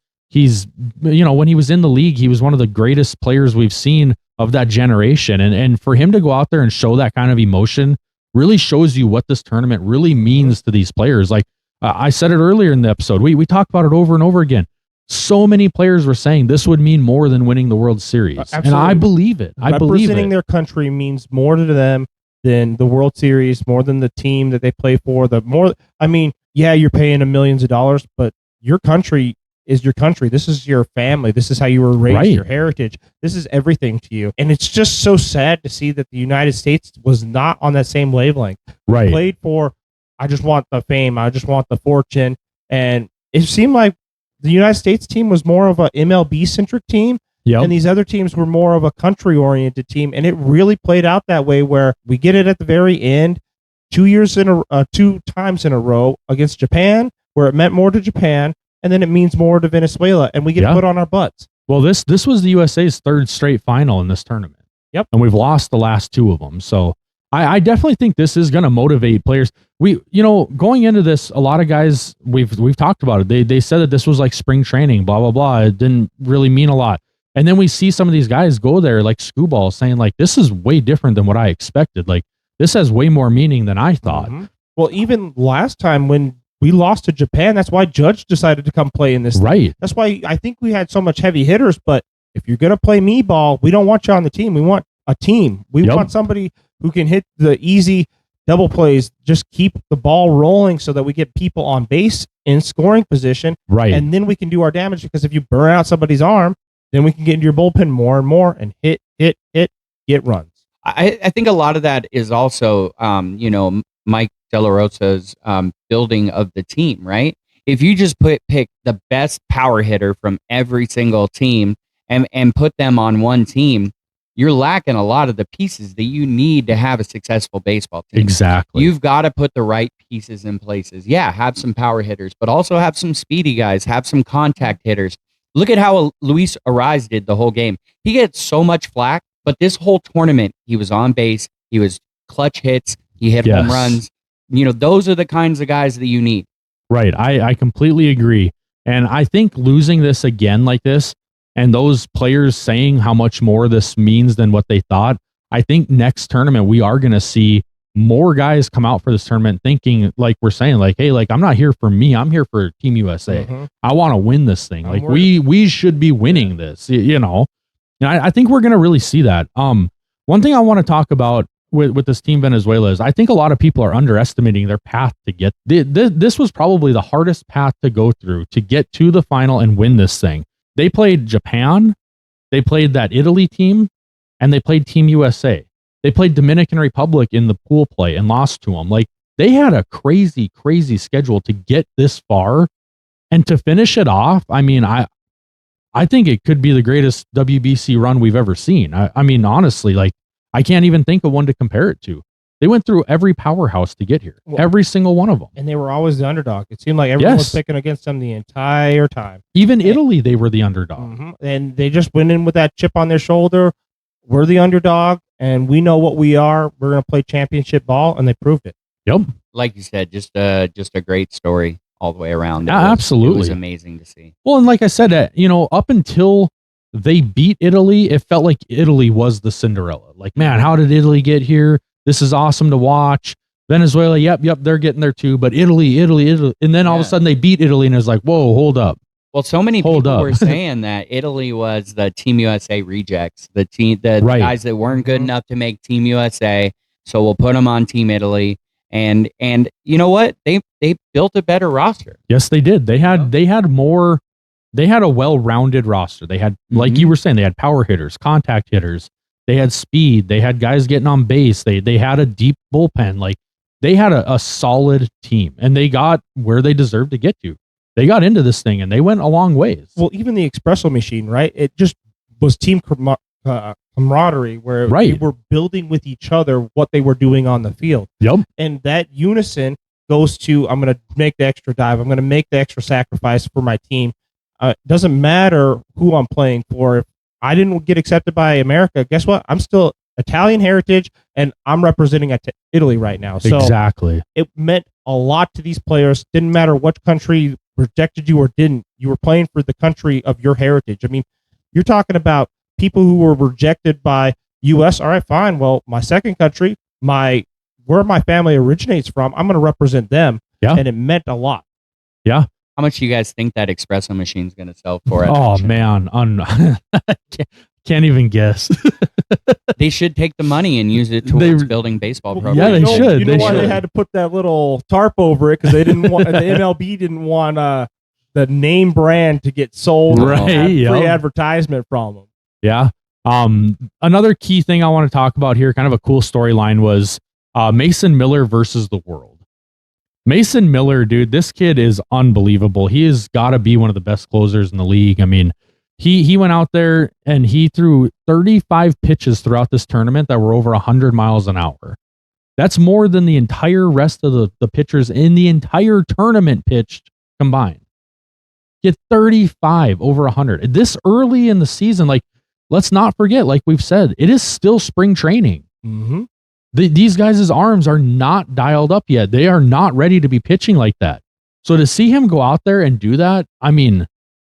when he was in the league, he was one of the greatest players we've seen of that generation. And for him to go out there and show that kind of emotion really shows you what this tournament really means to these players. Like I said it earlier in the episode, we talked about it over and over again. So many players were saying this would mean more than winning the World Series. Absolutely. And I believe it. Representing their country means more to them than the World Series, more than the team that they play for. You're paying them millions of dollars, but your country is your country. This is your family. This is how you were raised, your heritage. This is everything to you. And it's just so sad to see that the United States was not on that same wavelength. Right. Played for, I just want the fame. I just want the fortune. And it seemed like the United States team was more of a MLB-centric team. Yep. And these other teams were more of a country-oriented team. And it really played out that way where we get it at the very end, 2 times in a row against Japan, where it meant more to Japan, and then it means more to Venezuela, and we get put on our butts. Well, this was the USA's 3rd straight final in this tournament. Yep. And we've lost the last 2 of them. So I definitely think this is going to motivate players. Going into this, a lot of guys, we've talked about it. They said that this was like spring training, blah, blah, blah. It didn't really mean a lot. And then we see some of these guys go there like Scooball saying like, this is way different than what I expected. Like this has way more meaning than I thought. Mm-hmm. Well, even last time when we lost to Japan, that's why Judge decided to come play in this. Right. Thing. That's why I think we had so much heavy hitters, but if you're going to play me ball, we don't want you on the team. We want a team. We want somebody who can hit the easy double plays, just keep the ball rolling so that we get people on base in scoring position. Right. And then we can do our damage, because if you burn out somebody's arm, then we can get into your bullpen more and more and hit, get runs. I think a lot of that is also, Mike De La Rosa's building of the team, right? If you just pick the best power hitter from every single team and put them on one team, you're lacking a lot of the pieces that you need to have a successful baseball team. Exactly. You've got to put the right pieces in places. Yeah, have some power hitters, but also have some speedy guys, have some contact hitters. Look at how Luis Ariz did the whole game. He gets so much flack, but this whole tournament, he was on base, he was clutch hits, he hit home runs. Those are the kinds of guys that you need. Right. I completely agree. And I think losing this again like this, and those players saying how much more this means than what they thought, I think next tournament we are going to see more guys come out for this tournament thinking, like we're saying, like, hey, like, I'm not here for me, I'm here for Team USA. Mhm. I want to win this thing. Like, we should be winning this, And I think we're going to really see that. One thing I want to talk about with this team Venezuela is I think a lot of people are underestimating their path to get this was probably the hardest path to go through to get to the final and win this thing. They played Japan, they played that Italy team, and they played Team USA. They played Dominican Republic in the pool play and lost to them. Like, they had a crazy, crazy schedule to get this far, and to finish it off. I mean, I think it could be the greatest WBC run we've ever seen. I mean, honestly, like, I can't even think of one to compare it to. They went through every powerhouse to get here, every single one of them. And they were always the underdog. It seemed like everyone was picking against them the entire time. Even Italy, they were the underdog. Mm-hmm. And they just went in with that chip on their shoulder. We're the underdog, and we know what we are. We're going to play championship ball, and they proved it. Yep. Like you said, just a great story all the way around. Absolutely. It was amazing to see. Well, and like I said, up until they beat Italy, it felt like Italy was the Cinderella. Like, man, how did Italy get here? This is awesome to watch. Venezuela, yep, they're getting there too. But Italy. And then all of a sudden they beat Italy, and it's like, whoa, hold up. Well, so many people were saying that Italy was the Team USA rejects, the guys that weren't good enough to make Team USA. So we'll put them on Team Italy. And you know what? They built a better roster. Yes, they did. They had a well-rounded roster. They had, like you were saying, they had power hitters, contact hitters. They had speed. They had guys getting on base. They had a deep bullpen. Like, they had a solid team, and they got where they deserved to get to. They got into this thing, and they went a long ways. Well, even the espresso machine, right? It just was team camaraderie, where they were building with each other what they were doing on the field. Yep. And that unison goes to, I'm going to make the extra dive. I'm going to make the extra sacrifice for my team. Doesn't matter who I'm playing for. If I didn't get accepted by America, guess what? I'm still Italian heritage, and I'm representing Italy right now. So exactly. It meant a lot to these players. Didn't matter what country rejected you or didn't. You were playing for the country of your heritage. I mean, you're talking about people who were rejected by U.S. All right, fine. Well, my second country, where my family originates from, I'm going to represent them. Yeah. And it meant a lot. Yeah. How much do you guys think that espresso machine is going to sell for? Oh, man. Can't even guess. They should take the money and use it towards building baseball programs. Yeah, they should. You know why they had to put that little tarp over it? Because they didn't want the MLB didn't want the name brand to get sold. Right. Free advertisement from them. Yeah. Another key thing I want to talk about here, kind of a cool storyline, was Mason Miller versus the world. Mason Miller, dude, this kid is unbelievable. He has got to be one of the best closers in the league. I mean, he went out there and he threw 35 pitches throughout this tournament that were over 100 miles an hour. That's more than the entire rest of the pitchers in the entire tournament pitched combined. Get 35 over 100. This early in the season, like, let's not forget, like we've said, it is still spring training. Mm-hmm. These guys' arms are not dialed up yet. They are not ready to be pitching like that. So to see him go out there and do that, I mean,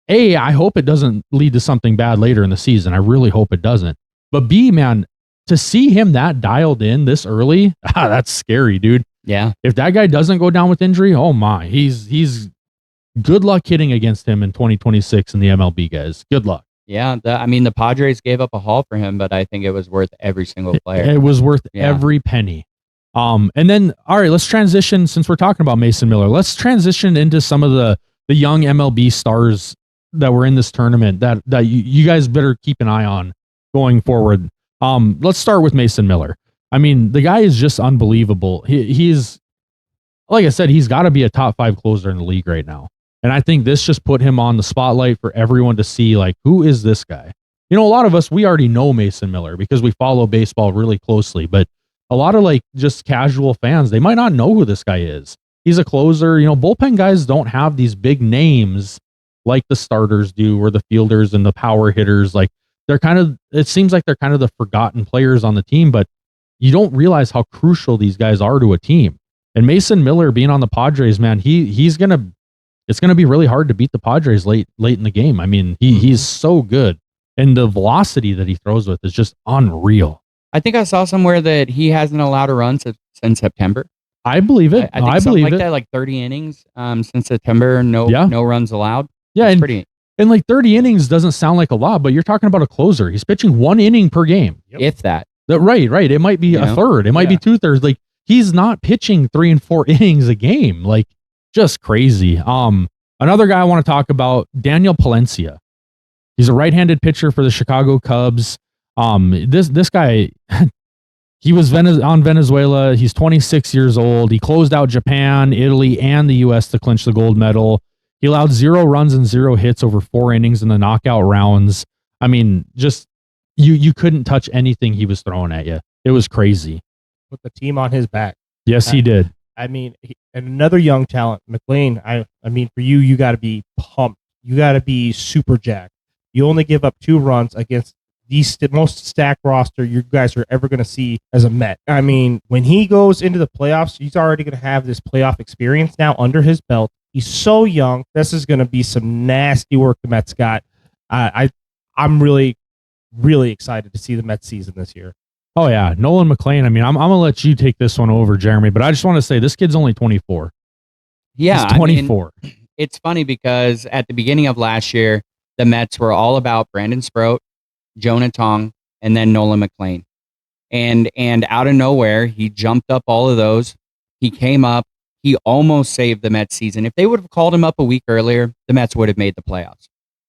A, I hope it doesn't lead to something bad later in the season. I really hope it doesn't. But B, man, to see him that dialed in this early, that's scary, dude. Yeah. If that guy doesn't go down with injury, oh my, he's good luck hitting against him in 2026 in the MLB, guys. Good luck. Yeah, the Padres gave up a haul for him, but I think it was worth every single player. It was worth every penny. And then, all right, let's transition, since we're talking about Mason Miller, let's transition into some of the young MLB stars that were in this tournament that you guys better keep an eye on going forward. Let's start with Mason Miller. I mean, the guy is just unbelievable. He's, like I said, he's got to be a top 5 closer in the league right now. And I think this just put him on the spotlight for everyone to see, like, who is this guy? You know, a lot of us, we already know Mason Miller because we follow baseball really closely, but a lot of like just casual fans, they might not know who this guy is. He's a closer. You know, bullpen guys don't have these big names like the starters do, or the fielders and the power hitters. Like, they're kind of, it seems like they're kind of the forgotten players on the team, but you don't realize how crucial these guys are to a team. And Mason Miller being on the Padres, man, it's going to be really hard to beat the Padres late in the game. I mean, he's so good. And the velocity that he throws with is just unreal. I think I saw somewhere that he hasn't allowed a run since September. I believe it. I think something like that, like 30 innings since September. No runs allowed. Yeah, and like 30 innings doesn't sound like a lot, but you're talking about a closer. He's pitching 1 inning per game. Yep. If that. Right. It might be a third. It might be 2/3. Like, he's not pitching 3 and 4 innings a game. Like, just crazy. Another guy I want to talk about, Daniel Palencia. He's a right-handed pitcher for the Chicago Cubs. This guy, he was on Venezuela. He's 26 years old. He closed out Japan, Italy, and the U.S. to clinch the gold medal. He allowed 0 runs and 0 hits over 4 innings in the knockout rounds. I mean, just you couldn't touch anything he was throwing at you. It was crazy. Put the team on his back. Yes, he did. I mean, and another young talent, McLean. I mean, for you got to be pumped. You got to be super jacked. You only give up 2 runs against the most stacked roster you guys are ever going to see as a Met. I mean, when he goes into the playoffs, he's already going to have this playoff experience now under his belt. He's so young. This is going to be some nasty work the Mets got. I'm really, really excited to see the Mets season this year. Oh, yeah. Nolan McLean. I mean, I'm going to let you take this one over, Jeremy, but I just want to say this kid's only 24. Yeah. He's 24. I mean, it's funny because at the beginning of last year, the Mets were all about Brandon Sproat, Jonah Tong, and then Nolan McLean. And out of nowhere, he jumped up all of those. He came up. He almost saved the Mets season. If they would have called him up a week earlier, the Mets would have made the playoffs.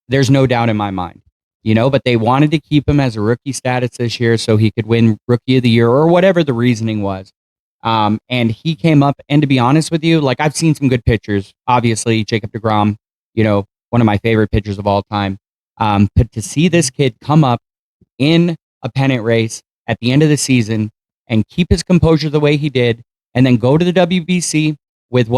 There's no doubt in my mind. You know, but they wanted to keep him as a rookie status this year so he could win Rookie of the Year or whatever the reasoning was. And he came up, and to be honest with you, like, I've seen some good pitchers. Obviously, Jacob deGrom, you know, one of my favorite pitchers of all time. But to see this kid come up in a pennant race at the end of the season and keep his composure the way he did, and then go to the WBC with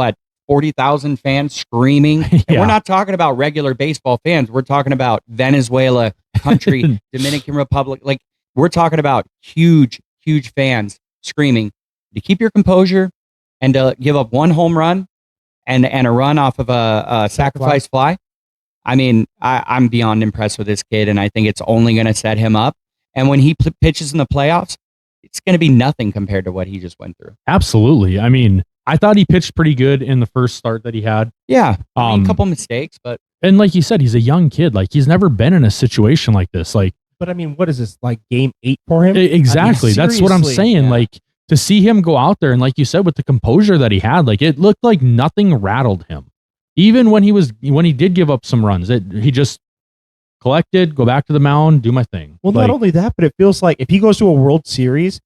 40,000 fans screaming. And we're not talking about regular baseball fans. We're talking about Venezuela, country, Dominican Republic. Like, we're talking about huge, huge fans screaming. To keep your composure and to give up 1 home run and a run off of a sacrifice fly. I mean, I'm beyond impressed with this kid, and I think it's only going to set him up. And when he pitches in the playoffs, it's going to be nothing compared to what he just went through. Absolutely. I mean, I thought he pitched pretty good in the first start that he had. Yeah. I mean, a couple mistakes, but. And like you said, he's a young kid. Like, he's never been in a situation like this. Like, but I mean, what is this, like game 8 for him? Exactly. I mean, that's what I'm saying. Yeah. Like, to see him go out there and, like you said, with the composure that he had, like, it looked like nothing rattled him. Even when he did give up some runs, he just collected, go back to the mound, do my thing. Well, not only that, but it feels like if he goes to a World Series,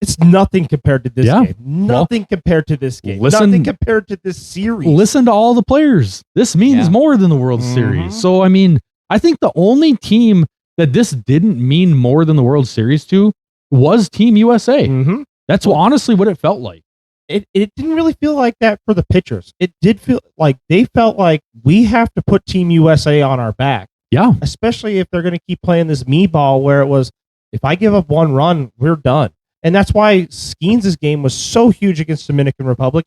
it's nothing compared to this game. Nothing compared to this game. Nothing compared to this series. Listen to all the players. This means more than the World Series. So, I mean, I think the only team that this didn't mean more than the World Series to was Team USA. Mm-hmm. That's honestly what it felt like. It didn't really feel like that for the pitchers. It did feel like they felt like we have to put Team USA on our back. Yeah. Especially if they're going to keep playing this me ball where it was, if I give up 1 run, we're done. And that's why Skeens' game was so huge against Dominican Republic.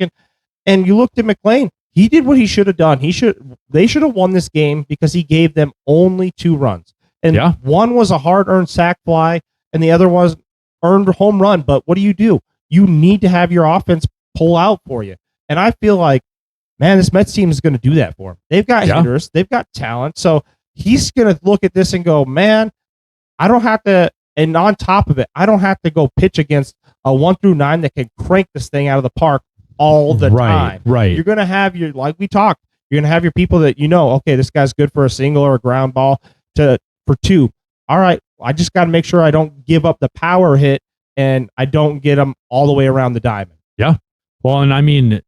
And you looked at McLean. He did what he should have done. They should have won this game because he gave them only 2 runs. And one was a hard-earned sac fly, and the other was earned home run. But what do? You need to have your offense pull out for you. And I feel like, man, this Mets team is going to do that for him. They've got hitters. They've got talent. So he's going to look at this and go, man, I don't have to, and on top of it, I don't have to go pitch against a 1 through 9 that can crank this thing out of the park all the time. Right. You're going to have your, like we talked, you're going to have your people that okay, this guy's good for a single or a ground ball for 2. All right, I just got to make sure I don't give up the power hit and I don't get him all the way around the diamond. Yeah. Well, and I mean,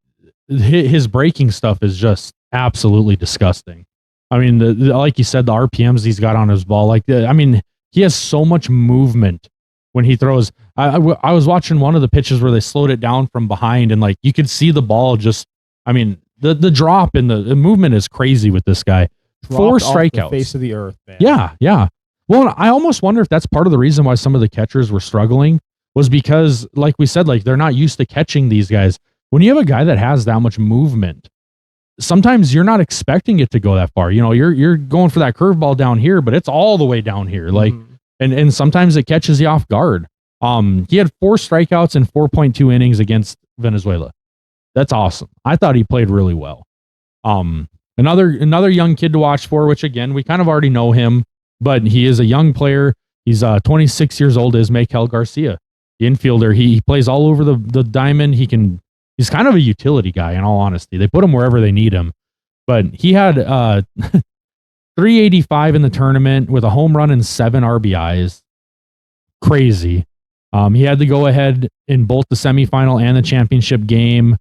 his breaking stuff is just absolutely disgusting. I mean, like you said, the RPMs he's got on his ball, I mean, he has so much movement when he throws. I was watching one of the pitches where they slowed it down from behind, and like you could see the ball just. I mean, the drop and the movement is crazy with this guy. Dropped 4 off strikeouts, the face of the earth, man. Yeah. Well, I almost wonder if that's part of the reason why some of the catchers were struggling was because, like we said, like they're not used to catching these guys. When you have a guy that has that much movement, sometimes you're not expecting it to go that far. You're going for that curveball down here, but it's all the way down here. Like, and sometimes it catches you off guard. He had 4 strikeouts in 4.2 innings against Venezuela. That's awesome. I thought he played really well. Another young kid to watch for, which again, we kind of already know him, but he is a young player. He's 26 years old, is Maikel Garcia, the infielder. He plays all over the diamond. He's kind of a utility guy, in all honesty. They put him wherever they need him. But he had 385 in the tournament with a home run and 7 RBIs. Crazy. He had to go ahead in both the semifinal and the championship game.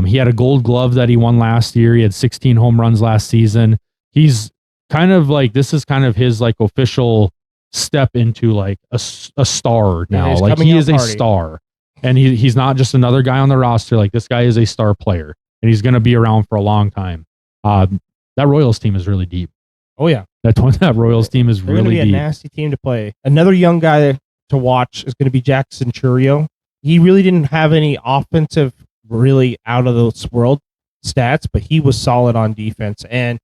He had a gold glove that he won last year. He had 16 home runs last season. He's kind of like, this is kind of his like official step into like a star now. Like he is a star. And he's not just another guy on the roster. Like this guy is a star player, and he's going to be around for a long time. That Royals team is really deep. Oh yeah, that Royals team is really deep. A nasty team to play. Another young guy to watch is going to be Jackson Churio. He really didn't have any offensive, really out of this world stats, but he was solid on defense. And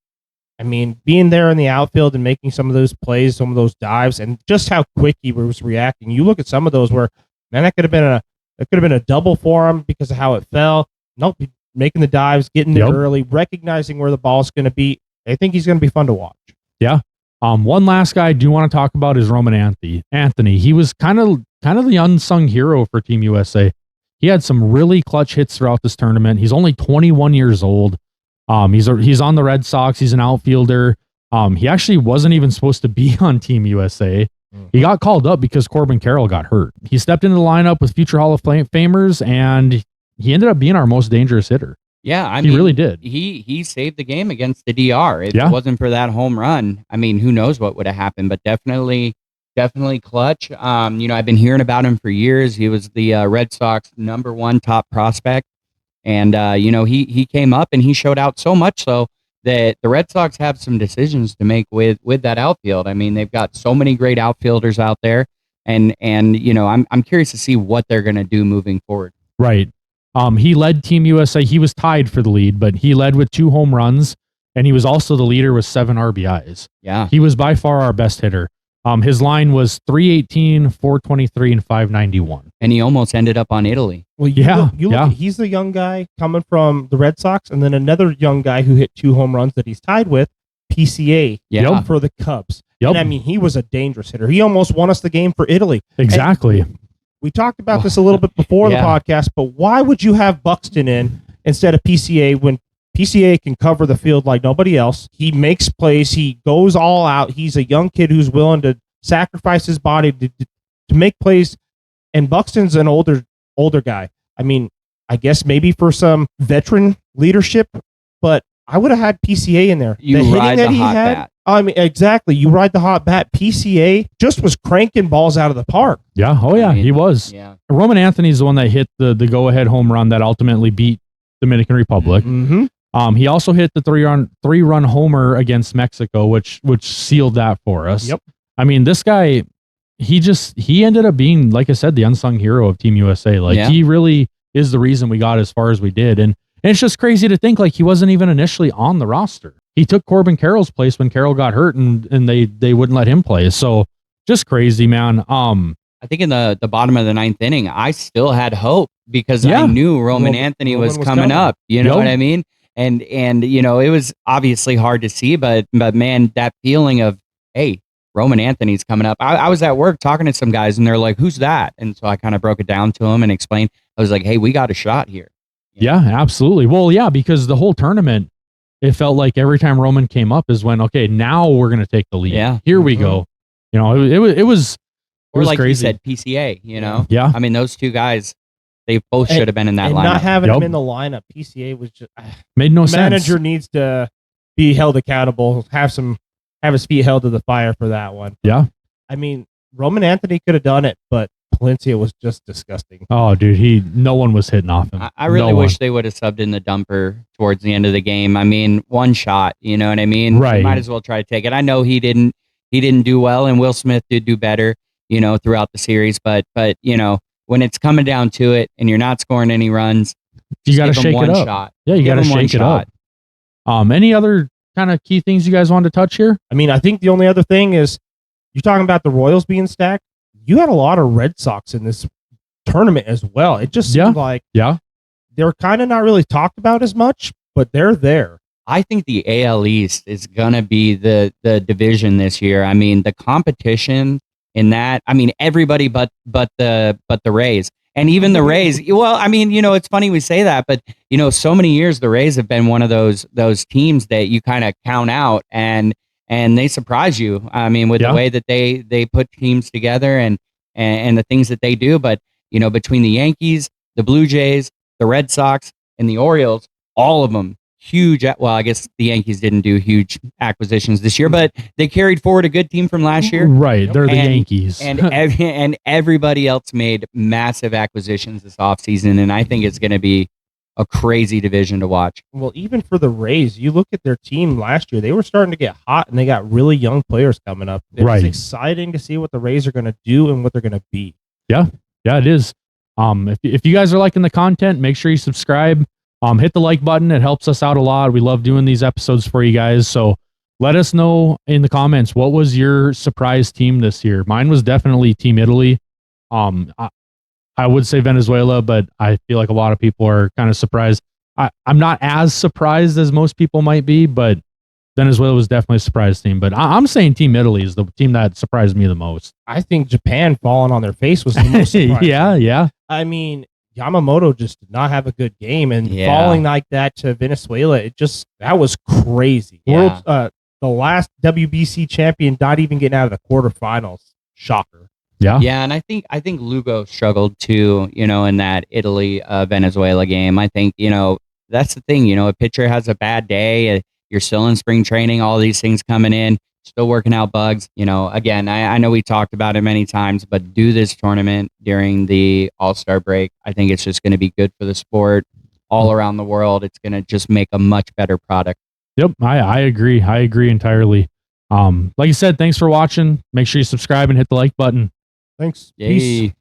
I mean, being there in the outfield and making some of those plays, some of those dives, and just how quick he was reacting. You look at some of those where, man, that could have been a double for him because of how it fell. Nope, making the dives, getting there early, recognizing where the ball's going to be. I think he's going to be fun to watch. Yeah. One last guy I do want to talk about is Roman Anthony. He was kind of the unsung hero for Team USA. He had some really clutch hits throughout this tournament. He's only 21 years old. He's on the Red Sox. He's an outfielder. He actually wasn't even supposed to be on Team USA. He got called up because Corbin Carroll got hurt. He stepped into the lineup with future Hall of Famers, and he ended up being our most dangerous hitter. Yeah, I mean, he really did. He saved the game against the DR. If it wasn't for that home run, I mean, who knows what would have happened? But definitely clutch. I've been hearing about him for years. He was the Red Sox #1 top prospect, and he came up and he showed out so much so that the Red Sox have some decisions to make with that outfield. I mean, they've got so many great outfielders out there, and I'm curious to see what they're going to do moving forward. Right. He led Team USA. He was tied for the lead, but he led with 2 home runs, and he was also the leader with 7 RBIs. Yeah. He was by far our best hitter. His line was 318, 423, and 591. And he almost ended up on Italy. Well, look, he's the young guy coming from the Red Sox, and then another young guy who hit 2 home runs that he's tied with, PCA, for the Cubs. Yep. And I mean, he was a dangerous hitter. He almost won us the game for Italy. Exactly. And we talked about this a little bit before the podcast, but why would you have Buxton in instead of PCA when PCA can cover the field like nobody else? He makes plays. He goes all out. He's a young kid who's willing to sacrifice his body to make plays. And Buxton's an older guy. I mean, I guess maybe for some veteran leadership, but I would have had PCA in there. You ride the hot bat. I mean, exactly. You ride the hot bat. PCA just was cranking balls out of the park. Yeah. Oh, yeah. He was. Yeah. Roman Anthony's the one that hit the go-ahead home run that ultimately beat Dominican Republic. Mm-hmm. He also hit the three-run homer against Mexico, which sealed that for us. Yep. I mean, this guy, he ended up being, like I said, the unsung hero of Team USA. Like he really is the reason we got as far as we did. And it's just crazy to think like he wasn't even initially on the roster. He took Corbin Carroll's place when Carroll got hurt, and they wouldn't let him play. So just crazy, man. I think in the bottom of the 9th inning, I still had hope because I knew Roman Anthony was coming up. You know what I mean? And it was obviously hard to see, but man, that feeling of, hey, Roman Anthony's coming up. I was at work talking to some guys, and they're like, "Who's that?" And so I kind of broke it down to them and explained. I was like, "Hey, we got a shot here." Yeah, absolutely. Well, yeah, because the whole tournament, it felt like every time Roman came up is when, okay, now we're going to take the lead. Yeah. Here we go. You know, it was Or like crazy. you said, PCA, you know? Yeah. I mean, those two guys, they both should have been in that and lineup. not having him in the lineup, PCA was just made no sense. Manager needs to be held accountable, have his feet held to the fire for that one. Yeah. I mean, Roman Anthony could have done it, but Palencia was just disgusting. Oh, dude, no one was hitting off him. I really wish they would have subbed in the dumper towards the end of the game. I mean, one shot, you know what I mean? Right. You might as well try to take it. I know he didn't do well, and Will Smith did do better, you know, throughout the series. But you know, when it's coming down to it, and you're not scoring any runs, you got to shake it up. Shot. Yeah, you got to shake it up. Any other kind of key things you guys wanted to touch here? I mean, I think the only other thing is you're talking about the Royals being stacked. You had a lot of Red Sox in this tournament as well. It just seemed like they're kind of not really talked about as much, but they're there. I think the AL East is gonna be the division this year. I mean, the competition in that. I mean, everybody but the Rays. And even the Rays, well, I mean, you know, it's funny we say that, but you know, so many years the Rays have been one of those teams that you kind of count out, and they surprise you. I mean, with the way that they put teams together and the things that they do. But you know, between the Yankees, the Blue Jays, the Red Sox, and the Orioles, all of them huge. Well, I guess the Yankees didn't do huge acquisitions this year, but they carried forward a good team from last year. Right, they're the Yankees, and everybody else made massive acquisitions this offseason, and I think it's going to be a crazy division to watch. Well, even for the Rays, you look at their team last year; they were starting to get hot, and they got really young players coming up. It's exciting to see what the Rays are going to do and what they're going to be. Yeah, it is. If you guys are liking the content, make sure you subscribe. Hit the like button. It helps us out a lot. We love doing these episodes for you guys. So let us know in the comments, what was your surprise team this year? Mine was definitely Team Italy. I would say Venezuela, but I feel like a lot of people are kind of surprised. I'm not as surprised as most people might be, but Venezuela was definitely a surprise team. But I'm saying Team Italy is the team that surprised me the most. I think Japan falling on their face was the most surprising. Yeah. I mean, Yamamoto just did not have a good game, and falling like that to Venezuela, that was crazy. Yeah. The last WBC champion not even getting out of the quarterfinals. Shocker. Yeah. And I think Lugo struggled too, you know, in that Italy Venezuela game. I think, you know, that's the thing, you know, a pitcher has a bad day, you're still in spring training, all these things coming in, still working out bugs. You know, again, I know we talked about it many times, but do this tournament during the All-Star break. I think it's just going to be good for the sport all around the world. It's going to just make a much better product. Yep, I agree. I agree entirely. Like I said, thanks for watching. Make sure you subscribe and hit the like button. Thanks. Yay. Peace.